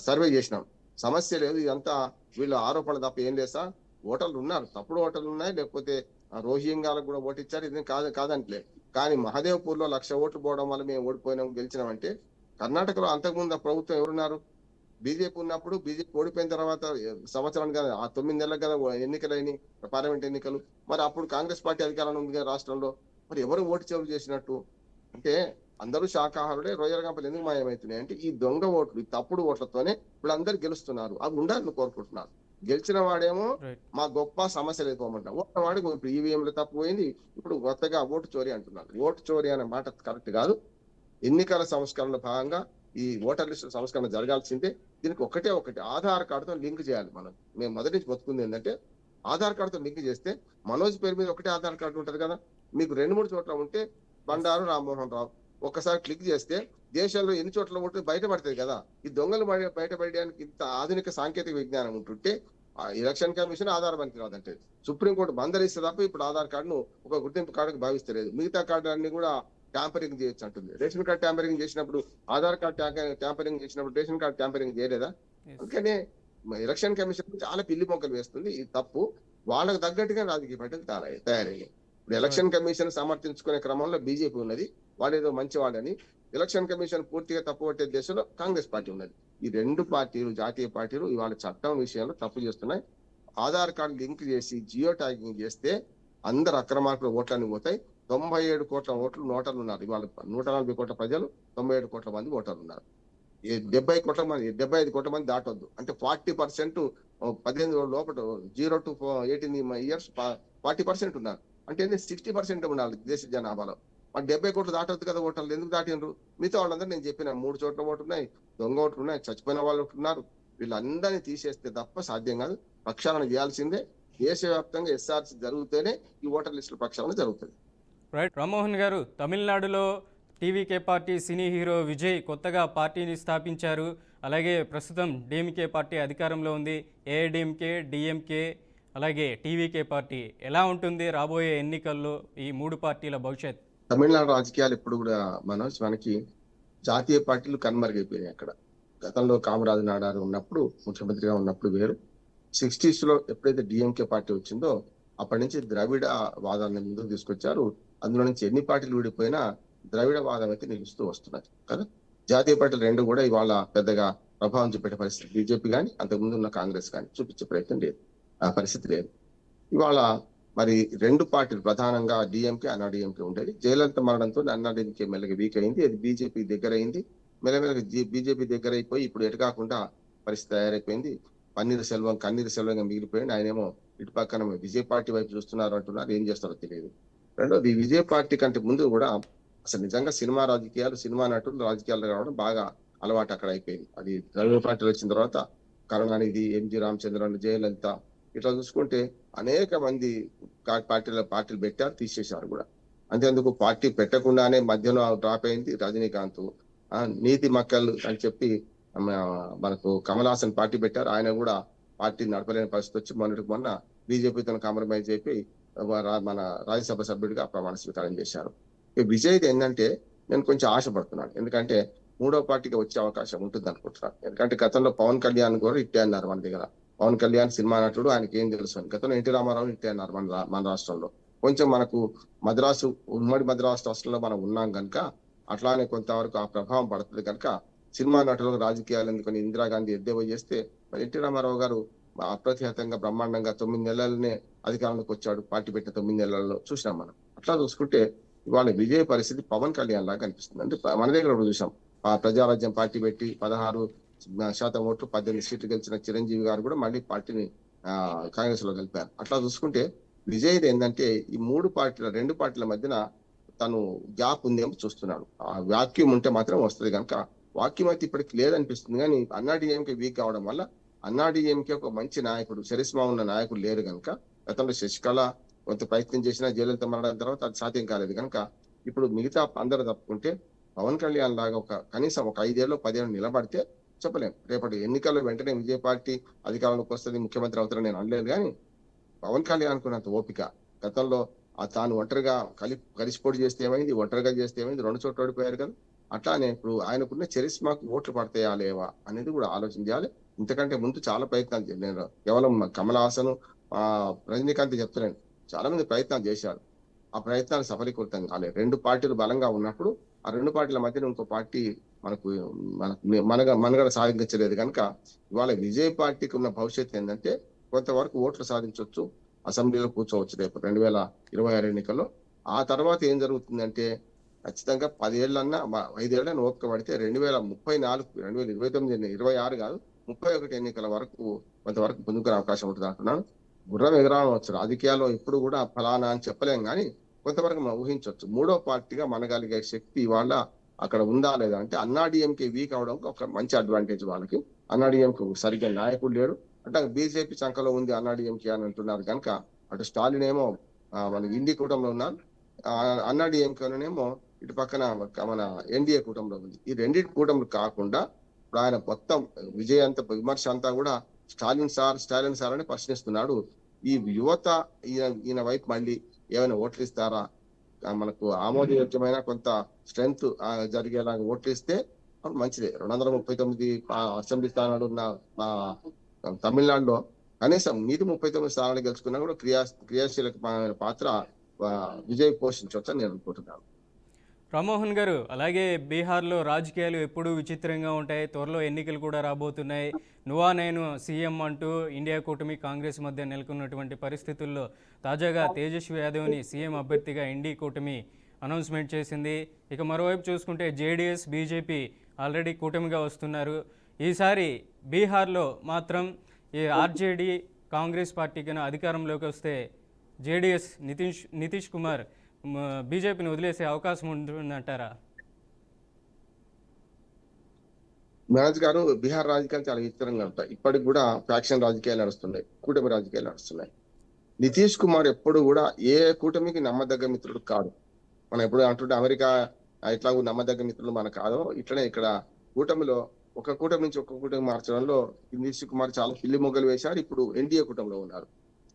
సర్వే చేసినాం. సమస్య లేదు, ఇదంతా వీళ్ళ ఆరోపణలు తప్ప ఏం లేదు సార్. ఓటర్లు ఉన్నారు, తప్పుడు ఓటర్లు ఉన్నాయి, లేకపోతే రోహింగ్యాలకు కూడా ఓటు ఇచ్చారు, ఇది కాదంటలే. కానీ మహాదేవ్పూర్ లో 1,00,000 ఓట్లు పోవడం వల్ల మేము ఓడిపోయినాం, గెలిచినామంటే కర్ణాటకలో అంతకుముందు ప్రభుత్వం ఎవరున్నారు? బీజేపీ ఉన్నప్పుడు, బీజేపీ ఓడిపోయిన తర్వాత సంవత్సరానికి కదా, ఆ 9 నెలలకు కదా ఎన్నికలైన పార్లమెంట్ ఎన్నికలు. మరి అప్పుడు కాంగ్రెస్ పార్టీ అధికారంలో ఉంది కదా రాష్ట్రంలో. మరి ఎవరు ఓటు చెవులు చేసినట్టు? అంటే అందరూ శాకాహారుడే, రొయ్యల గంపలు ఎందుకు మాయమవుతున్నాయి అంటే ఈ దొంగ ఓట్లు, ఈ తప్పుడు ఓట్లతోనే వీళ్ళందరూ గెలుస్తున్నారు. అవి ఉండాలని కోరుకుంటున్నారు. గెలిచిన వాడేమో మా గొప్ప సమస్య లేకపోమంటాం, ఓట్ల వాడికి ఇప్పుడు ఈవీఎంలు తప్పిపోయింది, ఇప్పుడు కొత్తగా ఓటు చోరీ అంటున్నారు. ఓటు చోరీ అనే మాట కరెక్ట్ కాదు. ఎన్నికల సంస్కరణలో భాగంగా ఈ ఓటర్ లిస్టు సంస్కరణ జరగాల్సిందే. దీనికి ఒకటి ఆధార్ కార్డుతో లింక్ చేయాలి. మేము మొదటి నుంచి బతుకుంది ఏంటంటే ఆధార్ కార్డుతో లింక్ చేస్తే మనోజ్ పేరు మీద ఒకటే ఆధార్ కార్డు ఉంటది కదా. మీకు 2-3 చోట్ల ఉంటే బండారు రామ్మోహన్ రావు ఒక్కసారి క్లిక్ చేస్తే దేశంలో ఎన్ని చోట్ల ఉంటే బయటపడుతుంది కదా. ఈ దొంగలు బయటపడడానికి ఇంత ఆధునిక సాంకేతిక విజ్ఞానం ఉంటుంటే ఎలక్షన్ కమిషన్ ఆధార్ పనికి రాదంటే సుప్రీంకోర్టు బందరిస్తే తప్ప ఇప్పుడు ఆధార్ కార్డును ఒక గుర్తింపు కార్డుకు భావిస్తలేదు. మిగతా కార్డులన్నీ కూడా ట్యాంపరింగ్ చేయొచ్చు అంటుంది. రేషన్ కార్డు ట్యాంపరింగ్ చేసినప్పుడు, ఆధార్ కార్డు ట్యాంపరింగ్ చేసినప్పుడు రేషన్ కార్డు ట్యాంపరింగ్ చేయలేదా? అందుకనే ఎలక్షన్ కమిషన్ చాలా పిల్లి మొక్కలు వేస్తుంది. ఇది తప్పు. వాళ్ళకు తగ్గట్టుగా రాజకీయ పార్టీలు తయారయ్యాయి. ఇప్పుడు ఎలక్షన్ కమిషన్ సమర్థించుకునే క్రమంలో బీజేపీ ఉన్నది, వాడేదో మంచివాడని. ఎలక్షన్ కమిషన్ పూర్తిగా తప్పుపట్టే దేశంలో కాంగ్రెస్ పార్టీ ఉన్నది. ఈ 2 పార్టీలు, జాతీయ పార్టీలు ఇవాళ చట్టం విషయంలో తప్పు చేస్తున్నాయి. ఆధార్ కార్డు లింక్ చేసి జియో ట్యాగింగ్ చేస్తే అందరు అక్రమార్కుల ఓట్లన్నీ పోతాయి. 97 కోట్ల ఓటర్లు ఉన్నారు. ఇవాళ 140 కోట్ల ప్రజలు, 97 కోట్ల మంది ఓటర్లు ఉన్నారు. 75 కోట్ల మంది దాటొద్దు. అంటే 40% 18 లోపల 0 to 18 ఇయర్స్ 40% ఉన్నారు. అంటే 60% ఉండాలి దేశ జనాభాలో. మరి 70 కోట్లు దాటొద్దు కదా ఓటర్లు. ఎందుకు దాటిండ్రు? మిగతా వాళ్ళందరూ నేను చెప్పిన 3 చోట్ల ఓట్లు ఉన్నాయి, దొంగ ఓట్లు ఉన్నాయి, చచ్చిపోయిన వాళ్ళు ఉన్నారు. వీళ్ళందరినీ తీసేస్తే తప్ప సాధ్యం కాదు. ప్రక్షాళన చేయాల్సిందే. దేశవ్యాప్తంగా ఎస్ఆర్సీ జరిగితేనే ఈ ఓటర్ లిస్టుల ప్రక్షాళన జరుగుతుంది. రైట్. రామ్మోహన్ గారు, తమిళనాడులో TVK party cine hero Vijay కొత్తగా పార్టీని స్థాపించారు. అలాగే ప్రస్తుతం డిఎంకే పార్టీ అధికారంలో ఉంది. ఏఐడిఎంకే, డిఎంకే, అలాగే టీవీకే పార్టీ. ఎలా ఉంటుంది రాబోయే ఎన్నికల్లో ఈ 3 పార్టీల భవిష్యత్? తమిళనాడు రాజకీయాలు ఇప్పుడు కూడా మనకి జాతీయ పార్టీలు కనుమరుగైపోయినాయి. అక్కడ గతంలో కామరాజు నాడారు ఉన్నప్పుడు, ముఖ్యమంత్రిగా ఉన్నప్పుడు వేరు. 60s లో ఎప్పుడైతే డిఎంకే పార్టీ వచ్చిందో అప్పటి నుంచి ద్రవిడ వాదాన్ని ముందుకు తీసుకొచ్చారు. అందులో నుంచి ఎన్ని పార్టీలు విడిపోయినా ద్రవిడ వాదం అయితే నిలుస్తూ వస్తున్నది కదా. జాతీయ పార్టీలు 2 కూడా ఇవాళ పెద్దగా ప్రభావం చూపెట్టే పరిస్థితి బీజేపీ కానీ అంతకుముందు ఉన్న కాంగ్రెస్ కానీ చూపించే ప్రయత్నం లేదు, ఆ పరిస్థితి లేదు. ఇవాళ మరి 2 పార్టీలు ప్రధానంగా డిఎంకే, అన్నాడీఎంకే ఉండేది. జయలలిత మరణంతో అన్నాడీఎంకే మెల్లగా వీక్ అయింది. అది బీజేపీ దగ్గర అయింది. మెల్లమెల్లగా బీజేపీ దగ్గర అయిపోయి ఇప్పుడు ఎటు కాకుండా పరిస్థితి తయారైపోయింది. కన్నీరు సెల్వంగా మిగిలిపోయింది. ఆయనేమో ఇటు పక్కన విజయ్ పార్టీ వైపు చూస్తున్నారు అంటున్నారు. ఏం చేస్తారో తెలియదు. రెండోది, విజయ్ పార్టీ కంటే ముందు కూడా అసలు నిజంగా సినిమా రాజకీయాలు, సినిమా నటులు రాజకీయాలు రావడం బాగా అలవాటు అక్కడ అయిపోయింది. అది ద్రవిడ పార్టీలు వచ్చిన తర్వాత కరుణానిధి, ఎంజి రామచంద్రన్, జయలలిత ఇట్లా చూసుకుంటే అనేక మంది పార్టీలు పెట్టారు, తీసేశారు కూడా. అంతేందుకు పార్టీ పెట్టకుండానే మధ్యలో డ్రాప్ అయింది రజనీకాంత్. నీతి మక్కలు అని చెప్పి మనకు కమల్ హాసన్ పార్టీ పెట్టారు. ఆయన కూడా పార్టీ నడపలేని పరిస్థితి వచ్చి మొన్న బీజేపీతో కాంప్రమైజ్ అయిపోయి మన రాజ్యసభ సభ్యుడిగా ప్రమాణ స్వీకారం చేశారు. విజయ్ ఏంటంటే నేను కొంచెం ఆశపడుతున్నాను. ఎందుకంటే 3వ పార్టీకి వచ్చే అవకాశం ఉంటుంది అనుకుంటున్నాను. ఎందుకంటే గతంలో పవన్ కళ్యాణ్ కూడా ఇట్టే అన్నారు మన దగ్గర. పవన్ కళ్యాణ్ సినిమా నటుడు, ఆయనకి ఏం తెలుసు అని. గతంలో ఎన్టీ రామారావు ఇట్టే అన్నారు మన రాష్ట్రంలో. కొంచెం మనకు ఉమ్మడి మద్రాసు రాష్ట్రంలో మనం ఉన్నాం కనుక అట్లానే కొంతవరకు ఆ ప్రభావం పడుతుంది కనుక సినిమా నటులకు రాజకీయాలు ఎందుకని ఇందిరాగాంధీ ఎద్దేవా చేస్తే మరి ఎన్టీ రామారావు గారు అప్రతిహతంగా బ్రహ్మాండంగా 9 నెలలనే అధికారంలోకి వచ్చాడు. పార్టీ పెట్టిన 9 నెలల్లో చూసినాం మనం. అట్లా చూసుకుంటే ఇవాళ విజయ పరిస్థితి పవన్ కళ్యాణ్ లాగా కనిపిస్తుంది. అంటే మన దగ్గర చూసాం, ప్రజారాజ్యం పార్టీ పెట్టి 16% ఓట్లు 18 సీట్లు గెలిచిన చిరంజీవి గారు కూడా మళ్ళీ పార్టీని కాంగ్రెస్ లో కలిపారు. అట్లా చూసుకుంటే విజయ్ ఏంటంటే ఈ రెండు పార్టీల మధ్యన తను గ్యాప్ ఉందేమో చూస్తున్నాడు. ఆ వాక్యూమ్ ఉంటే మాత్రం వస్తుంది కనుక వాక్యూమ్ అయితే ఇప్పటికి లేదనిపిస్తుంది. కానీ అన్నాడీఎంకే వీక్ కావడం వల్ల అన్నాడీఎంకే ఒక మంచి నాయకుడు చరిస్మా ఉన్న నాయకుడు లేరు కనుక గతంలో శశికళ కొంత ప్రయత్నం చేసినా జయలలిత మరణం తర్వాత అది సాధ్యం కాలేదు కనుక ఇప్పుడు మిగతా అందరూ తప్పుకుంటే పవన్ కళ్యాణ్ లాగా కనీసం ఒక 5 ఏళ్ళు 10 ఏళ్ళు నిలబడితే చెప్పలేం. రేపటి ఎన్నికల్లో వెంటనే విజయ పార్టీ అధికారంలోకి వస్తుంది, ముఖ్యమంత్రి అవుతారని నేను అనలేదు. కానీ పవన్ కళ్యాణ్ అనుకున్నంత ఓపిక గతంలో తాను ఒంటరిగా కలిసి పోటీ చేస్తే ఏమైంది, ఒంటరిగా చేస్తే ఏమైంది, 2 చోట్ల ఓడిపోయారు కదా. అట్లానే ఇప్పుడు ఆయనకున్న చరిస్మాకు ఓట్లు పడతాయా లేవా అనేది కూడా ఆలోచన చేయాలి. ఇంతకంటే ముందు చాలా ప్రయత్నాలు చేయాలి. నేను కేవలం కమల్ హాసన్ రజనీకాంత్ చెప్తున్నాను, చాలా మంది ప్రయత్నాలు చేశారు. ఆ ప్రయత్నాలు సఫలీకృతం కాలేదు. 2 పార్టీలు బలంగా ఉన్నప్పుడు ఆ 2 పార్టీల మధ్యన ఇంకో పార్టీ మనగడ సాధించలేదు కనుక ఇవాళ విజయ్ పార్టీకి ఉన్న భవిష్యత్తు ఏంటంటే కొంతవరకు ఓట్లు సాధించవచ్చు, అసెంబ్లీలో కూర్చోవచ్చు రేపు 2026 ఎన్నికల్లో. ఆ తర్వాత ఏం జరుగుతుందంటే ఖచ్చితంగా 10 ఏళ్ళన్నా 5 ఏళ్ళన్నా ఓపిక పడితే 2034 2029 26 కాదు 31 ఎన్నికల వరకు కొంతవరకు పుంజుకునే అవకాశం ఉంటుంది అంటున్నాను. గుర్రం ఎగరవచ్చు. రాజకీయాల్లో ఎప్పుడు కూడా ఫలానా అని చెప్పలేం, కానీ కొంతవరకు మనం ఊహించవచ్చు. 3వ పార్టీగా మనగలిగే శక్తి ఇవాళ అక్కడ ఉందా లేదా అంటే అన్నాడీఎంకే వీక్ అవడం ఒక మంచి అడ్వాంటేజ్ వాళ్ళకి. అన్నాడీఎంకే సరిగ్గా నాయకుడు లేడు అంటే బీజేపీ సంఖలో ఉంది అన్నాడీఎంకే అని అంటున్నారు కనుక అటు స్టాలిన్ ఏమో మన ఇండి కూటమిలో ఉన్నారు, అన్నాడీఎంకేనేమో ఇటు పక్కన మన ఎన్డీఏ కూటమిలో ఉంది. ఈ రెండింటి కూటములు కాకుండా ఇప్పుడు ఆయన మొత్తం విజయ్ అంత విమర్శ అంతా కూడా స్టాలిన్ సార్ అని ప్రశ్నిస్తున్నాడు. ఈ యువత ఈయన వైపు మళ్ళీ ఏమైనా ఓట్లు ఇస్తారా, మనకు ఆమోదయోగ్యమైన కొంత స్ట్రెంగ్త్ జరిగేలాగా ఓట్లు ఇస్తే మంచిదే. 239 అసెంబ్లీ స్థానాలు ఉన్న తమిళనాడులో కనీసం 39 స్థానాలు గెలుచుకున్నా కూడా క్రియాశీలకమైన పాత్ర విజయ్ పోషించవచ్చు అని నేను అనుకుంటున్నాను. రామ్మోహన్ గారు, అలాగే బీహార్లో రాజకీయాలు ఎప్పుడూ విచిత్రంగా ఉంటాయి. త్వరలో ఎన్నికలు కూడా రాబోతున్నాయి. నువ్వా నేను సీఎం అంటూ ఇండియా కూటమి కాంగ్రెస్ మధ్య నెలకొన్నటువంటి పరిస్థితుల్లో తాజాగా తేజస్వి యాదవ్ని సీఎం అభ్యర్థిగా ఎన్డీ కూటమి అనౌన్స్మెంట్ చేసింది. ఇక మరోవైపు చూసుకుంటే జేడీఎస్ బీజేపీ ఆల్రెడీ కూటమిగా వస్తున్నారు. ఈసారి బీహార్లో మాత్రం ఈ ఆర్జేడీ కాంగ్రెస్ పార్టీ కన్నా అధికారంలోకి వస్తే జేడీఎస్ నితీష్ కుమార్ బీజేపీని వదిలేసే అవకాశం ఉంటుందంటారా? మనోజ్ గారు, బీహార్ రాజకీయాలు చాలా విచిత్రంగా ఉంటాయి. ఇప్పటికి కూడా ఫ్యాక్షన్ రాజకీయాలు నడుస్తున్నాయి, కూటమి రాజకీయాలు నడుస్తున్నాయి. నితీష్ కుమార్ ఎప్పుడు కూడా ఏ కూటమికి నమ్మదగ్గ మిత్రుడు కాదు. మనం ఎప్పుడు అంటుంటే అమెరికా ఇట్లా నమ్మదగ్గ మిత్రులు మనకు కాదు, ఇట్లనే ఇక్కడ కూటమిలో ఒక కూటమి నుంచి ఒక కూటమి మార్చడంలో నితీష్ కుమార్ చాలా పిల్లి మొగ్గలు వేశారు. ఇప్పుడు ఎన్డీఏ కూటమిలో ఉన్నారు.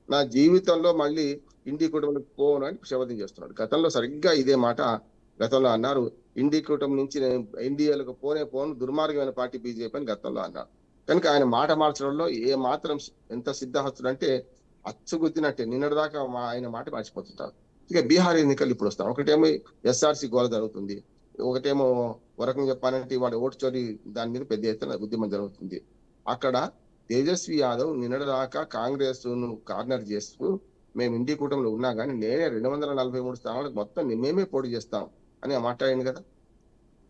నా జీవితంలో మళ్ళీ ఇండి కూటమికి పోను అని శపథం చేస్తున్నాడు. గతంలో సరిగ్గా ఇదే మాట గతంలో అన్నారు. ఇండి కూటమి నుంచి నేను ఎన్డీఏలకు పోను, దుర్మార్గమైన పార్టీ బీజేపీ అని గతంలో అన్నారు. కనుక ఆయన మాట మార్చడంలో ఏ మాత్రం ఎంత సిద్ధహస్తుడు అంటే అచ్చుగుద్దినట్టే నిన్నటిదాకా ఆయన మాట మర్చిపోతుంటారు. ఇక బీహార్ ఎన్నికలు ఇప్పుడు వస్తాం. ఒకటేమో ఎస్ఆర్సీ గోల జరుగుతుంది, ఒకటేమో వరకు చెప్పాలంటే వాడి ఓటు చోరీ దాని మీద పెద్ద ఎత్తున ఉద్యమం జరుగుతుంది. అక్కడ తేజస్వి యాదవ్ నిన్నటిదాకా కాంగ్రెస్ ను కార్నర్ చేస్తూ మేము ఇండి కూటమిలో ఉన్నా కానీ నేనే 243 స్థానాలకు మొత్తం మేమే పోటీ చేస్తాం అని మాట్లాడింది కదా.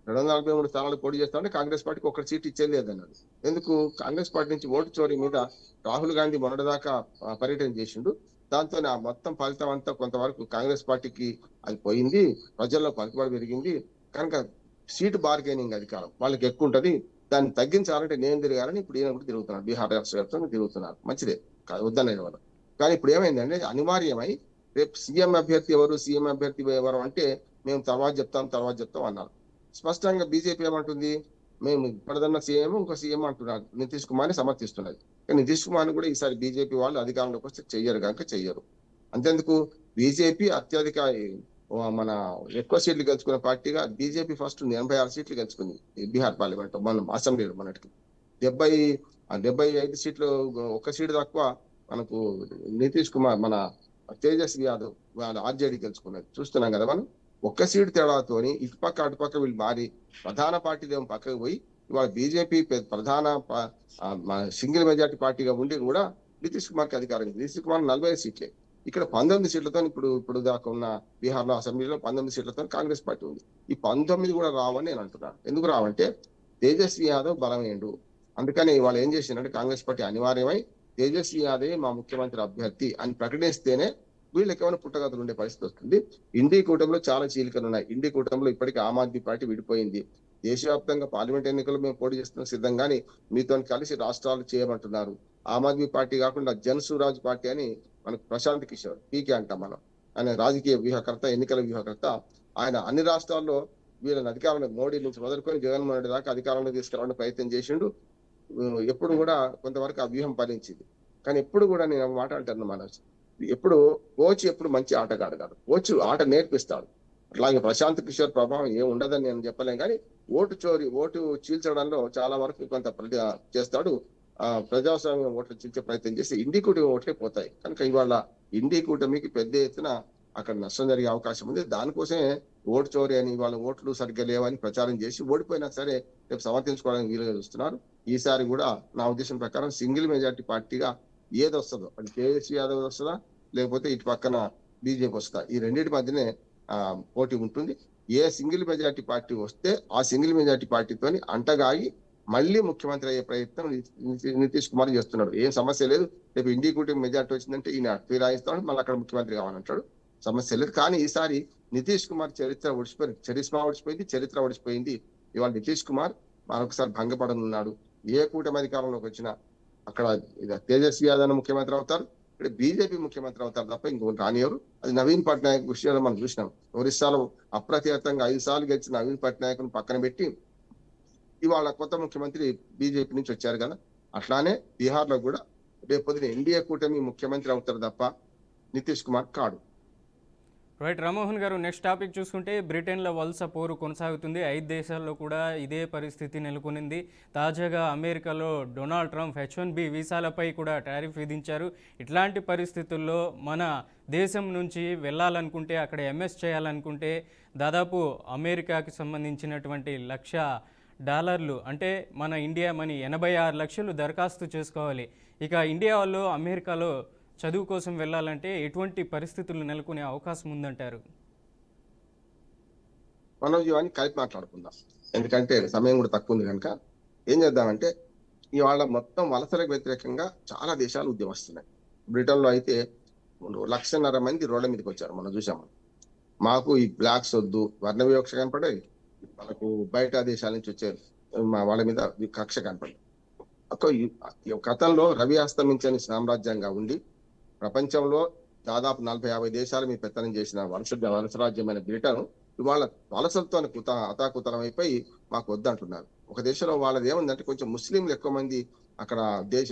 243 స్థానాలకు పోటీ చేస్తామంటే కాంగ్రెస్ పార్టీకి ఒక్క సీట్ ఇచ్చేది లేదన్నాడు. ఎందుకు? కాంగ్రెస్ పార్టీ నుంచి ఓటు చోరీ మీద రాహుల్ గాంధీ మొన్నటిదాకా పర్యటన చేసిండు. దాంతో ఆ మొత్తం ఫలితం అంతా కొంతవరకు కాంగ్రెస్ పార్టీకి అది పోయింది, ప్రజల్లో పలుకుబడి పెరిగింది కనుక సీటు బార్గెనింగ్ అధికారం వాళ్ళకి ఎక్కువ ఉంటది, దాన్ని తగ్గించాలంటే నేను తిరగాలని ఇప్పుడు ఈయన కూడా తిరుగుతున్నాడు. బీహార్ రాష్ట్ర వ్యాప్తంగా తిరుగుతున్నారు, మంచిదే వద్దనే వాళ్ళు. కానీ ఇప్పుడు ఏమైందంటే అనివార్యమై రేపు సీఎం అభ్యర్థి ఎవరు అంటే మేము తర్వాత చెప్తాం అన్నారు. స్పష్టంగా బీజేపీ ఏమంటుంది, మేము ఇప్పటిదన్నా సీఎం ఇంకో సీఎం అంటున్నారు. నితీష్ కుమార్ని సమర్థిస్తున్నది. కానీ నితీష్ కుమార్ని కూడా ఈసారి బీజేపీ వాళ్ళు అధికారంలోకి వస్తే చెయ్యరు. అంతేందుకు బీజేపీ అత్యధిక మన ఎక్కువ సీట్లు గెలుచుకున్న పార్టీగా బీజేపీ ఫస్ట్ 86 సీట్లు గెలుచుకుంది బీహార్ పార్లమెంట్. మనం అసెంబ్లీలో మనకి 75 సీట్లు, ఒక్క సీటు తక్కువ మనకు నితీష్ కుమార్ మన తేజస్వి యాదవ్ వాళ్ళ ఆర్జేడీ గెలుచుకున్నది చూస్తున్నాం కదా మనం. ఒక్క సీటు తేడాతోని ఇటుపక్క అటుపక్క వీళ్ళు మారి ప్రధాన పార్టీలు ఏమో పక్కకు పోయి ఇవాళ బీజేపీ ప్రధాన సింగిల్ మెజార్టీ పార్టీగా ఉండి కూడా నితీష్ కుమార్కి అధికారం. నితీష్ కుమార్ 45 సీట్లే, ఇక్కడ 19 సీట్లతో ఇప్పుడు దాకా ఉన్న బీహార్లో అసెంబ్లీలో 19 సీట్లతో కాంగ్రెస్ పార్టీ ఉంది. ఈ 19 కూడా రావని నేను అంటున్నాను. ఎందుకు రావంటే తేజస్వి యాదవ్ బలమేండు. అందుకని వాళ్ళు ఏం చేసిందంటే కాంగ్రెస్ పార్టీ అనివార్యమై తేజస్వి యాదవ్ మా ముఖ్యమంత్రి అభ్యర్థి అని ప్రకటిస్తేనే వీళ్ళకి ఏమైనా పుట్టగతులు ఉండే పరిస్థితి వస్తుంది. ఇండి కూటమిలో చాలా చీలికలు ఉన్నాయి. ఇండి కూటమిలో ఇప్పటికీ ఆమ్ ఆద్మీ పార్టీ విడిపోయింది. దేశవ్యాప్తంగా పార్లమెంట్ ఎన్నికలు మేము పోటీ చేస్తున్న సిద్ధంగాని మీతో కలిసి రాష్ట్రాలు చేయమంటున్నారు. ఆమ్ ఆద్మీ పార్టీ కాకుండా జన్ సురాజ్ పార్టీ అని మనకు ప్రశాంత్ కిషోర్ పీకే అంటాం మనం, ఆయన రాజకీయ వ్యూహకర్త, ఎన్నికల వ్యూహకర్త. ఆయన అన్ని రాష్ట్రాల్లో వీళ్ళని అధికారంలో మోడీ నుంచి మొదలుకొని జగన్మోహన్ రెడ్డి దాకా అధికారంలో తీసుకురావడానికి ప్రయత్నం చేసిండు. ఎప్పుడు కూడా కొంతవరకు ఆ వ్యూహం ఫలించింది. కానీ ఎప్పుడు కూడా నేను మాట అంటాను, మన ఎప్పుడు కోచ్ ఎప్పుడు మంచి ఆటగాడు కాదు, కోచ్ ఆట నేర్పిస్తాడు. అట్లాగే ప్రశాంత్ కిషోర్ ప్రభావం ఏం ఉండదని నేను చెప్పలేం, కానీ ఓటు చీల్చడంలో చాలా వరకు కొంత చేస్తాడు. ప్రజాస్వామ్యం ఓట్లు చీల్చే ప్రయత్నం చేసి ఇండి కూటమి ఓట్లే పోతాయి. కనుక ఇవాళ ఇండి కూటమికి పెద్ద ఎత్తున అక్కడ నష్టం జరిగే అవకాశం ఉంది. దానికోసమే ఓటు చోరీ అని, వాళ్ళ ఓట్లు సరిగ్గా లేవని ప్రచారం చేసి ఓడిపోయినా సరే రేపు సమర్థించుకోవడానికి వీలుగా చూస్తున్నారు. ఈసారి కూడా నా ఉద్దేశం ప్రకారం సింగిల్ మెజార్టీ పార్టీగా ఏది వస్తుందో, అది తేజస్వి యాదవ్ వస్తుందా లేకపోతే ఇటు పక్కన బీజేపీ వస్తుందా, ఈ రెండింటి మధ్యనే పోటీ ఉంటుంది. ఏ సింగిల్ మెజార్టీ పార్టీ వస్తే ఆ సింగిల్ మెజార్టీ పార్టీతోని అంటగాగి మళ్ళీ ముఖ్యమంత్రి అయ్యే ప్రయత్నం నితీష్ కుమార్ చేస్తున్నాడు. ఏం సమస్య లేదు. రేపు ఇండి కూటమి మెజార్టీ వచ్చిందంటే ఈయన ఫిరాయిస్తాడు, మళ్ళీ అక్కడ ముఖ్యమంత్రి కావాలంటాడు, సమస్య లేదు. కానీ ఈసారి నితీష్ కుమార్ చరిస్మా ఓడిచిపోయింది, చరిత్ర ఓడిచిపోయింది. ఇవాళ నితీష్ కుమార్ మరొకసారి భంగపడనున్నాడు. ఏ కూటమి అధికారంలోకి వచ్చినా అక్కడ తేజస్వి యాదవ్ ముఖ్యమంత్రి అవుతారు, ఇక్కడ బీజేపీ ముఖ్యమంత్రి అవుతారు తప్ప ఇంకొకటి రానియరు. అది నవీన్ పట్నాయక్ విషయంలో మనం చూసినాం. ఒరిస్సాలో అప్రతిహతంగా 5 సార్లు గెలిచిన నవీన్ పట్నాయక్ పక్కన పెట్టి ఇవాళ కొత్త ముఖ్యమంత్రి బీజేపీ నుంచి వచ్చారు కదా. అట్లానే బీహార్ లో కూడా రేపు పొద్దున ఎన్డీఏ కూటమి ముఖ్యమంత్రి అవుతారు తప్ప నితీష్ కుమార్ కాడు. రైట్ రామ్మోహన్ గారు, నెక్స్ట్ టాపిక్ చూసుకుంటే బ్రిటన్లో వలస పోరు కొనసాగుతుంది. 5 దేశాల్లో కూడా ఇదే పరిస్థితి నెలకొనింది. తాజాగా అమెరికాలో డొనాల్డ్ ట్రంప్ H1B వీసాలపై కూడా టారిఫ్ విధించారు. ఇట్లాంటి పరిస్థితుల్లో మన దేశం నుంచి వెళ్ళాలనుకుంటే, అక్కడ ఎంఎస్ చేయాలనుకుంటే దాదాపు అమెరికాకి సంబంధించినటువంటి $1,00,000 అంటే మన ఇండియా మనీ 86 లక్షలు దరఖాస్తు చేసుకోవాలి. ఇక ఇండియా వాళ్ళు అమెరికాలో చదువు కోసం వెళ్ళాలంటే ఎటువంటి పరిస్థితులు నెలకొనే అవకాశం ఉందంటారు? మనోజీవాన్ని కలిపి మాట్లాడుకుందాం, ఎందుకంటే సమయం కూడా తక్కువ ఉంది కనుక. ఏం చేద్దామంటే ఇవాళ మొత్తం వలసలకు వ్యతిరేకంగా చాలా దేశాలు ఉద్యమిస్తున్నాయి. బ్రిటన్ లో అయితే 1,50,000 మంది రోడ్ల మీదకి వచ్చారు. మనం చూసాము. మాకు ఈ బ్లాక్స్ వద్దు, వర్ణ వివక్ష కనపడేది, మనకు బయట దేశాల నుంచి వచ్చారు వాళ్ళ మీద కక్ష కనపడదు. గతంలో రవి అస్తమించని సామ్రాజ్యంగా ఉండి ప్రపంచంలో దాదాపు 40-50 దేశాలు మీ పెత్తనం చేసిన వలసరాజ్యమైన బ్రిటన్ ఇవాళ వలసలతో అతాకుతలం అయిపోయి మాకు వద్దంటున్నారు. ఒక దేశంలో వాళ్ళది ఏముందంటే కొంచెం ముస్లింలు ఎక్కువ మంది అక్కడ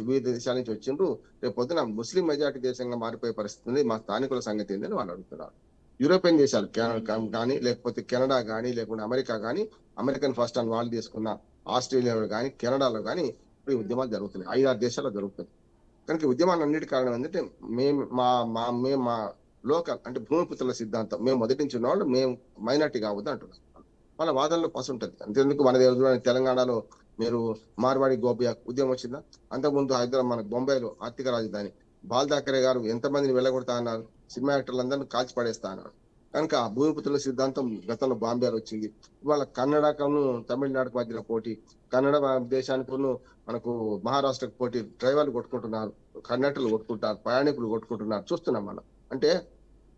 వివిధ దేశాల నుంచి వచ్చిండ్రు. రేపు పొద్దున ముస్లిం మెజార్టీ దేశంగా మారిపోయే పరిస్థితి ఉంది. మా స్థానికుల సంగతి ఏందని వాళ్ళు అడుగుతున్నారు. యూరోపియన్ దేశాలు కానీ లేకపోతే కెనడా కానీ లేకుంటే అమెరికా కానీ, అమెరికన్ ఫస్ట్ అని వాళ్ళు తీసుకున్న ఆస్ట్రేలియాలో కానీ కెనడాలో కానీ ఇప్పుడు ఉద్యమాలు జరుగుతున్నాయి. 5-6 దేశాల్లో జరుగుతుంది. కనుక ఉద్యమాలు అన్నిటి కారణం ఏంటంటే మేము మా లోకల్ అంటే భూమిపుత్రుల సిద్ధాంతం, మేము మొదటి నుంచి ఉన్న వాళ్ళు మేము మైనార్టీ కావద్దు అంటున్నాం. వాళ్ళ వాదనలో పసు ఉంటుంది. అంతేందుకు మన దగ్గర తెలంగాణలో మీరు మార్వాడి గోపియా ఉద్యమం వచ్చిందా? అంతకుముందు హైదరాబాద్ మన బొంబాయిలో ఆర్థిక రాజధాని బాల్ థాకరే గారు ఎంతమందిని వెళ్ళగొడతా అన్నారు, సినిమా యాక్టర్లందరినీ కాల్చి పడేస్తా అన్నారు. కనుక భూమిపుత్రుల సిద్ధాంతం గతంలో బాంబేలో వచ్చింది. ఇవాళ కన్నడకును తమిళనాడుకు మధ్యలో పోటీ, కన్నడ దేశానికి మనకు మహారాష్ట్రకు పోటీ. డ్రైవర్లు కొట్టుకుంటున్నారు, కండక్టర్లు కొట్టుకుంటారు, ప్రయాణికులు కొట్టుకుంటున్నారు, చూస్తున్నాం మనం. అంటే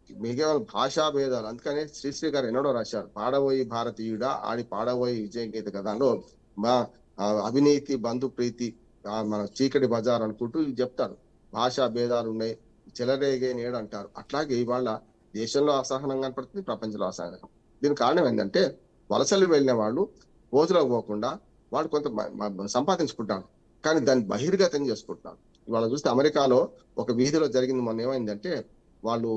మిగతా భాషా భేదాలు. అందుకనే శ్రీశ్రీ గారు ఎన్నడో రాశారు, పాడబోయి భారతీయుడా ఆడి పాడబోయి విజయ గీత కథలో మా అవినీతి బంధు ప్రీతి మన చీకటి బజార్ అనుకుంటూ చెప్తారు. భాషా భేదాలు ఉన్నాయి, చెలరేగే నేడు అంటారు. అట్లాగే ఇవాళ దేశంలో అసహనం కనపడుతుంది, ప్రపంచంలో అసహనం. దీనికి కారణం ఏంటంటే వలసలు వెళ్ళిన వాళ్ళు పోజులకు పోకుండా వాడు కొంత సంపాదించుకుంటాడు, కానీ దాన్ని బహిర్గతం చేసుకుంటున్నారు. ఇవాళ చూస్తే అమెరికాలో ఒక వీధిలో జరిగింది మొన్న. ఏమైందంటే వాళ్ళు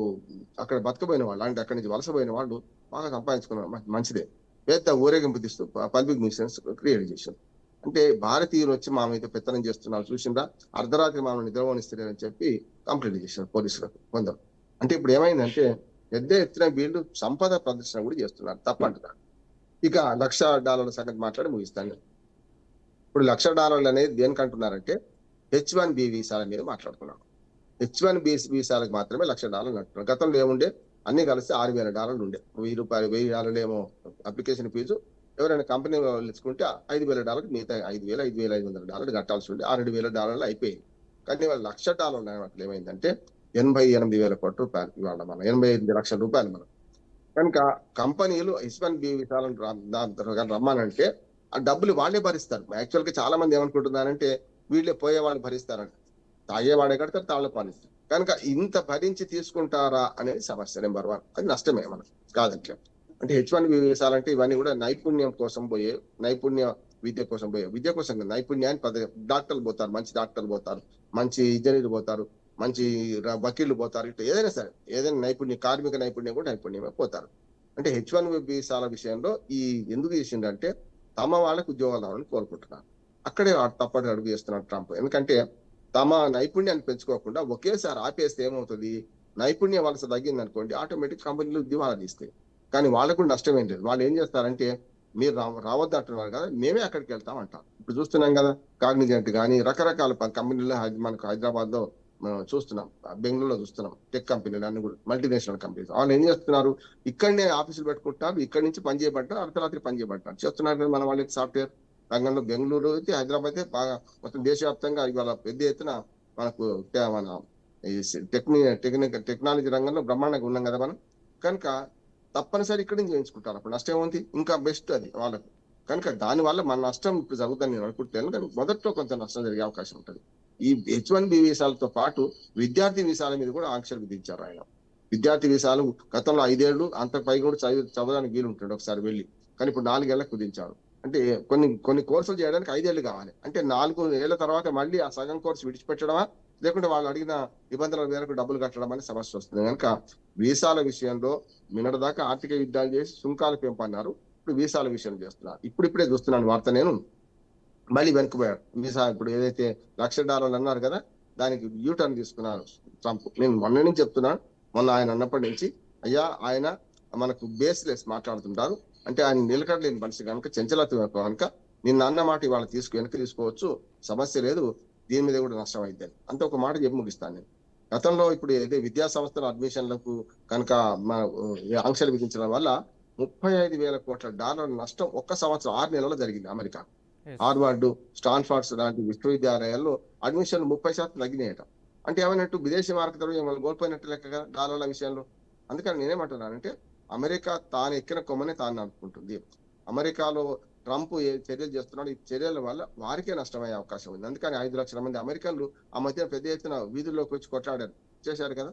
అక్కడ బతకపోయిన వాళ్ళు అంటే అక్కడి నుంచి వలసపోయిన వాళ్ళు బాగా సంపాదించుకున్నారు, మంచిదే. పెద్ద ఊరేగింపు తీస్తూ పబ్లిక్ న్యూసెన్స్ క్రియేట్ చేశారు. అంటే భారతీయులు వచ్చి మా మీద పెత్తనం చేస్తున్నారు చూసిందా, అర్ధరాత్రి మనం నిద్రపోనిస్తారని చెప్పి కంప్లైంట్ చేశారు పోలీసులకు కొందరు. అంటే ఇప్పుడు ఏమైందంటే పెద్ద ఎత్తున వీళ్ళు సంపద ప్రదర్శన కూడా చేస్తున్నారు, తప్పంటున్నారు. ఇక $1,00,000 సంగతి మాట్లాడి ముగిస్తాను. ఇప్పుడు $1,00,000 అనేది దేనికి అంటున్నారంటే H1B వీసాల మీద మాట్లాడుతున్నారు. H1B వీసాలకు మాత్రమే $1,00,000 అంటున్నారు. గతంలో ఏముండే అన్ని కలిసి $6,000 ఉండే. $1,000 ఏమో అప్లికేషన్ ఫీజు, ఎవరైనా కంపెనీ వాళ్ళు ఇచ్చుకుంటే $5,000 మిగతా $5,500 కట్టాల్సి ఉండే. $6,000 అయిపోయింది. కానీ వాళ్ళు $1,00,000 అట్లా ఏమైందంటే 88,000 కోట్ల రూపాయలు ఇవాళ మనం 85 లక్షల రూపాయలు మనం. కనుక కంపెనీలు H1B వీసాలను రమ్మానంటే ఆ డబ్బులు వాళ్ళే భరిస్తారు. యాక్చువల్ గా చాలా మంది ఏమనుకుంటున్నారంటే వీళ్ళే పోయేవాళ్ళు భరిస్తారంట. తాగేవాడే కడతారు, తాళ్ళ పాలిస్తారు. కనుక ఇంత భరించి తీసుకుంటారా అనేది సమస్య నెంబర్ 1. అది నష్టమే మనకు కాదంటే. అంటే H1B వీసాలంటే ఇవన్నీ కూడా నైపుణ్యం కోసం పోయే, నైపుణ్య విద్య కోసం పోయే, విద్య కోసం నైపుణ్యాన్ని డాక్టర్లు పోతారు, మంచి డాక్టర్లు పోతారు, మంచి ఇంజనీర్లు పోతారు, మంచి వకీళ్లు పోతారు. ఇట్లా ఏదైనా సరే ఏదైనా నైపుణ్యం, కార్మిక నైపుణ్యం కూడా నైపుణ్యమే పోతారు. అంటే H1B వీసాల విషయంలో ఈ ఎందుకు చేసిందంటే తమ వాళ్ళకు ఉద్యోగాలు రావాలని కోరుకుంటున్నారు. అక్కడే తప్పటి అడుగు చేస్తున్నారు ట్రంప్. ఎందుకంటే తమ నైపుణ్యాన్ని పెంచుకోకుండా ఒకేసారి ఆపేస్తే ఏమవుతుంది, నైపుణ్య వలస తగ్గింది అనుకోండి, ఆటోమేటిక్ కంపెనీలు ఉద్యోగాలు తీస్తాయి. కానీ వాళ్ళకు కూడా నష్టం ఏం లేదు. వాళ్ళు ఏం చేస్తారంటే మీరు రావద్దు అంటున్నారు కదా, మేమే అక్కడికి వెళ్తాం అంటారు. ఇప్పుడు చూస్తున్నాం కదా, కాగ్నిజెంట్ కానీ రకరకాల కంపెనీలు మనకు హైదరాబాద్ లో మనం చూస్తున్నాం, బెంగళూరులో చూస్తున్నాం, టెక్ కంపెనీలు అన్ని కూడా మల్టీనేషనల్ కంపెనీస్. వాళ్ళు ఏం చేస్తున్నారు, ఇక్కడనే ఆఫీసులు పెట్టుకుంటారు, ఇక్కడి నుంచి పని చేయబడ్డారు, అర్ధరాత్రి పని చేయబడ్డారు చేస్తున్నారు కదా మన వాళ్ళకి. సాఫ్ట్వేర్ రంగంలో బెంగళూరు అయితే, హైదరాబాద్ అయితే బాగా మొత్తం దేశవ్యాప్తంగా ఇవాళ పెద్ద ఎత్తున మనకు మన టెక్నాలజీ రంగంలో బ్రహ్మాండంగా ఉన్నాం కదా మనం. కనుక తప్పనిసరి ఇక్కడి నుంచి చేయించుకుంటారు. అప్పుడు నష్టం ఏముంది, ఇంకా బెస్ట్ అది వాళ్ళకు. కనుక దానివల్ల మన నష్టం ఇప్పుడు జరుగుతుందని నేను అనుకుంటాను. కానీ మొదట్లో కొంత నష్టం జరిగే అవకాశం ఉంటుంది. ఈ H1B వీసాలతో పాటు విద్యార్థి వీసాల మీద కూడా ఆంక్షలు విధించారు ఆయన. విద్యార్థి వీసాలు గతంలో 5 ఏళ్ళు అంత పైగా కూడా చదవడానికి వీలు ఉంటుంది ఒకసారి వెళ్ళి. కానీ ఇప్పుడు 4 ఏళ్ళకు కుదించారు. అంటే కొన్ని కోర్సులు చేయడానికి 5 ఏళ్ళు కావాలి. అంటే 4 ఏళ్ల తర్వాత మళ్ళీ ఆ సగం కోర్సు విడిచిపెట్టడమా, లేకుంటే వాళ్ళు అడిగిన నిబంధనల మేరకు డబ్బులు కట్టడం అనే సమస్య వస్తుంది. కనుక వీసాల విషయంలో నిన్నటిదాకా ఆర్థిక యుద్ధాలు చేసి సుంకాలు పెంపన్నారు. ఇప్పుడు వీసాల విషయం చేస్తున్నారు. ఇప్పుడిప్పుడే చూస్తున్నాను వార్త నేను. మళ్ళీ వెనుకబోయారు వీసా. ఇప్పుడు ఏదైతే $1,00,000 అన్నారు కదా, దానికి యూటర్న్ తీసుకున్నారు ట్రంప్. నేను మొన్న నుంచి చెప్తున్నాను, మొన్న ఆయన అన్నప్పటి నుంచి అయ్యా ఆయన మనకు బేస్లెస్ మాట్లాడుతుంటారు. అంటే ఆయన నిలకడలేని మనిషి కనుక, చంచలత్వం కనుక నిన్న అన్న మాట ఇవాళ వెనక్కి తీసుకోవచ్చు, సమస్య లేదు, దీని మీద కూడా నష్టం అయితే అంత ఒక మాట చెప్పి ముగిస్తాను నేను. గతంలో ఇప్పుడు ఏదైతే విద్యా సంస్థల అడ్మిషన్లకు కనుక ఆంక్షలు విధించడం వల్ల $35,000 కోట్ల నష్టం ఒక్క సంవత్సరం 6 నెలల్లో జరిగింది అమెరికా. హార్వర్డ్, స్టాన్ఫర్డ్స్ లాంటి విశ్వవిద్యాలయాల్లో అడ్మిషన్లు 30% తగ్గినాయట. అంటే ఏమైనట్టు విదేశీ మార్కెట్ మనం కోల్పోయినట్టు లెక్కగా డాలర్ల విషయంలో. అందుకని నేనేమంటున్నానంటే అమెరికా తాను ఎక్కిన కొమ్మనే తాను అనుకుంటుంది. అమెరికాలో ట్రంప్ ఏ చర్యలు చేస్తున్నాడు, ఈ చర్యల వల్ల వారికే నష్టమయ్యే అవకాశం ఉంది. అందుకని 5 లక్షల మంది అమెరికన్లు ఆ మధ్య పెద్ద ఎత్తున వీధుల్లోకి వచ్చి కొట్లాడారు, చేశారు కదా.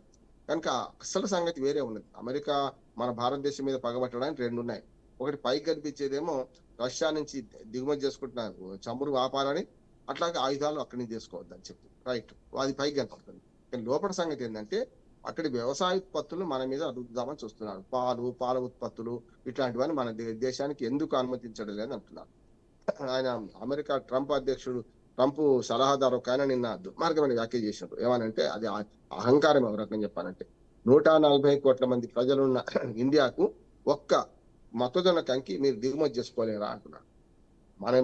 కనుక అసలు సంగతి వేరే ఉన్నది. అమెరికా మన భారతదేశం మీద పగబట్టడానికి 2 ఉన్నాయి. ఒకటి పైకి కనిపించేదేమో రష్యా నుంచి దిగుమతి చేసుకుంటున్నారు చమురు ఆపాలని, అట్లాగే ఆయుధాలు అక్కడి నుంచి చేసుకోవద్దని చెప్పి రైట్, అది పైకి కనపడుతుంది. కానీ లోపల సంగతి ఏంటంటే అక్కడి వ్యవసాయ ఉత్పత్తులు మన మీద అడుగుదామని చూస్తున్నారు. పాల ఉత్పత్తులు ఇట్లాంటివన్నీ మన దేశానికి ఎందుకు అనుమతించడం లేదని అంటున్నారు. ఆయన అమెరికా ట్రంప్ అధ్యక్షుడు ట్రంప్ సలహాదారు ఒక ఆయన నిన్న దుర్మార్గమైన వ్యాఖ్య చేసినారు. ఏమనంటే అది అహంకారం. ఒక రకంగా చెప్పాలంటే 140 కోట్ల మంది ప్రజలున్న ఇండియాకు ఒక్క మొక్కజొన్న కంకి మీరు దిగుమతి చేసుకోలేరా అంటున్నారు.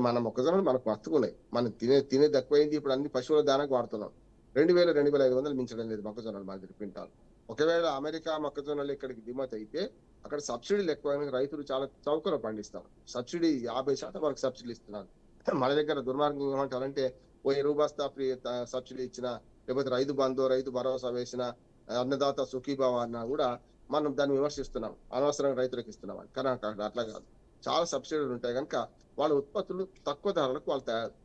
మన మొక్కజొన్నలు మనకు మస్తుకున్నాయి, మనం తినే తక్కువైంది. ఇప్పుడు అన్ని పశువుల దానికి వాడుతున్నాం. 2,000-2,500 మించడం లేదు మొక్కజొన్నలు మన దగ్గర క్వింటాల్. ఒకవేళ అమెరికా మొక్కజొన్నలు ఇక్కడికి దిగుమతి అయితే అక్కడ సబ్సిడీలు ఎక్కువ, రైతులు చాలా చౌకలో పండిస్తారు. సబ్సిడీ 50% వరకు సబ్సిడీ ఇస్తున్నారు. మన దగ్గర దుర్మార్గం ఏమంటారంటే ఓ ఎరువు బస్తా ఫ్రీ సబ్సిడీ ఇచ్చిన, లేకపోతే రైతు బంధు, రైతు భరోసా వేసిన, అన్నదాత సుఖీభావ అన్నా కూడా మనం దాన్ని విమర్శిస్తున్నాం, అనవసరంగా రైతులకు ఇస్తున్నాం అని. కానీ అట్లా కాదు, చాలా సబ్సిడీలు ఉంటాయి కనుక వాళ్ళ ఉత్పత్తులు తక్కువ ధరలకు వాళ్ళు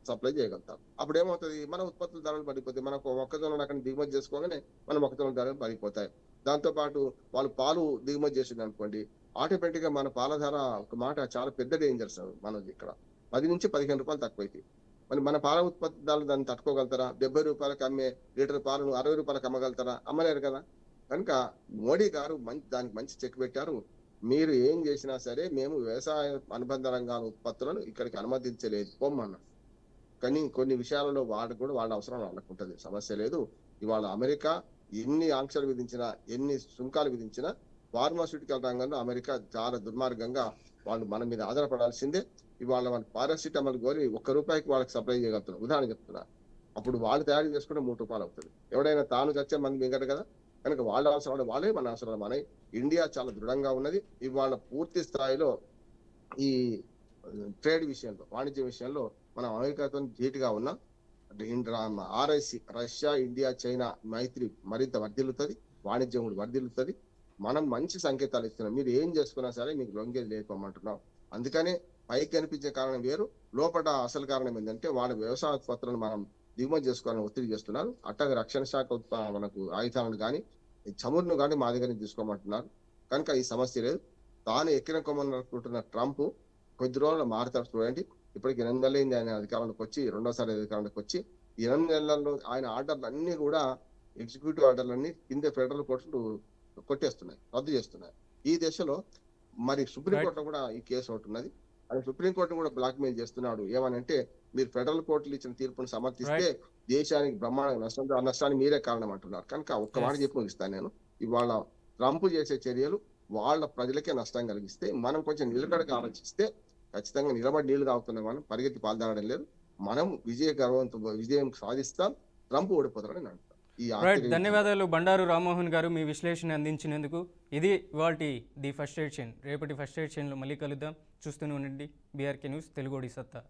సప్లై చేయగలుగుతారు. అప్పుడు ఏమవుతుంది, మన ఉత్పత్తుల ధరలు పడిపోతాయి. మనకు మొక్కజొన్న అక్కడ దిగుమతి చేసుకోగానే మన మొక్కజొన్న ధరలు పడిపోతాయి. దాంతో పాటు వాళ్ళు పాలు దిగుమతి చేసింది అనుకోండి, ఆటోమేటిక్ గా మన పాల ధర ఒక మాట చాలా పెద్ద డేంజర్స్ మనది. ఇక్కడ 10 నుంచి 15 రూపాయలు తక్కువైతే మరి మన పాల ఉత్పత్తిదారులు దాన్ని తట్టుకోగలుగుతారా? 70 రూపాయలకు అమ్మే లీటర్ పాలను 60 రూపాయలకు అమ్మగలుగుతారా? అమ్మలేరు కదా. కనుక మోడీ గారు దానికి మంచి చెక్ పెట్టారు. మీరు ఏం చేసినా సరే మేము వ్యవసాయ అనుబంధ రంగాల ఉత్పత్తులను ఇక్కడికి అనుమతించలేదు పొమ్మన్నారు. కానీ కొన్ని విషయాలలో వాళ్ళ అవసరం వాళ్ళకు ఉంటుంది, సమస్య లేదు. ఇవాళ అమెరికా ఎన్ని ఆంక్షలు విధించినా, ఎన్ని సుంకాలు విధించినా ఫార్మాస్యూటికల్ రంగంలో అమెరికా చాలా దుర్మార్గంగా వాళ్ళు మన మీద ఆధారపడాల్సిందే. ఇవాళ వాళ్ళు పారాసిటమాల్ గోలి ₹1 వాళ్ళకి సప్లై చేయగలుగుతున్నారు. ఉదాహరణ చెప్తున్నా, అప్పుడు వాళ్ళు తయారు చేసుకుంటే ₹3 అవుతుంది. ఎవడైనా తాను చచ్చే మంది మింగడు కదా. కనుక వాళ్ళ అవసరాలు వాళ్ళే, మన అవసరాలు మనవి. ఇండియా చాలా దృఢంగా ఉన్నది. ఇవాళ పూర్తి స్థాయిలో ఈ ట్రేడ్ విషయంలో, వాణిజ్య విషయంలో మనం అమెరికాతో ధీటుగా ఉన్నాం. ఆర్ఐసి, రష్యా, ఇండియా, చైనా మైత్రి మరింత వర్ధిల్లుతుంది, వాణిజ్యం కూడా వర్ధిల్లుతుంది. మనం మంచి సంకేతాలు ఇస్తున్నాం. మీరు ఏం చేసుకున్నా సరే మీకు లొంగేది లేకపోమంటున్నాం. అందుకనే పైకి కనిపించే కారణం వేరు, లోపల అసలు కారణం ఏంటంటే వాళ్ళ వ్యవసాయ ఉత్పత్తులను మనం దిగుమతి చేసుకోవాలని ఒత్తిడి చేస్తున్నారు. అట్లాగే రక్షణ శాఖ మనకు ఆయుధాలను కానీ చమురును కానీ మా దగ్గర నుంచి తీసుకోమంటున్నారు. కనుక ఈ సమస్య లేదు. తాను ఎక్కిన కొమ్మనుకుంటున్న ట్రంప్ కొద్ది రోజులు మారుతారు చూడండి. ఇప్పటికి 8 నెలలైంది ఆయన అధికారంలోకి వచ్చి, రెండోసారి అధికారంలోకి వచ్చి. 8 నెలల్లో ఆయన ఆర్డర్లు అన్ని కూడా, ఎగ్జిక్యూటివ్ ఆర్డర్లన్నీ కింద ఫెడరల్ కోర్టులు కొట్టేస్తున్నాయి, రద్దు చేస్తున్నాయి. ఈ దశలో మరి సుప్రీంకోర్టులో కూడా ఈ కేసు ఒకటి ఉన్నది. అది సుప్రీంకోర్టును కూడా బ్లాక్ మెయిల్ చేస్తున్నాడు. ఏమనంటే, మీరు ఫెడరల్ కోర్టులు ఇచ్చిన తీర్పును సమర్థిస్తే దేశానికి బ్రహ్మాండ నష్టానికి మీరే కారణం అంటున్నారు. కనుక ఒక్క మాట చెప్పి ముగిస్తాను నేను. ఇవాళ ట్రంప్ చేసే చర్యలు వాళ్ళ ప్రజలకే నష్టం కలిగిస్తే, మనం కొంచెం నిలకడగా ఆలోచిస్తే ఖచ్చితంగా నిలబడి నీళ్లు తాగుతున్నాం, మనం పరిగెత్తి పాల్దాడడం లేదు. మనం విజయం సాధిస్తాం, ట్రంప్ ఓడిపోతారని నేను అంటాను. ధన్యవాదాలు బండారు రామ్మోహన్ గారు, మీ విశ్లేషణ అందించినందుకు. ఇది ఇవాల్టి ది ఫస్ట్ ఎడిషన్. రేపటి ఫస్ట్ ఎడిషన్లో మళ్ళీ కలుద్దాం. చూస్తూనే ఉండండి బీఆర్కే న్యూస్, తెలుగోడి సత్తా.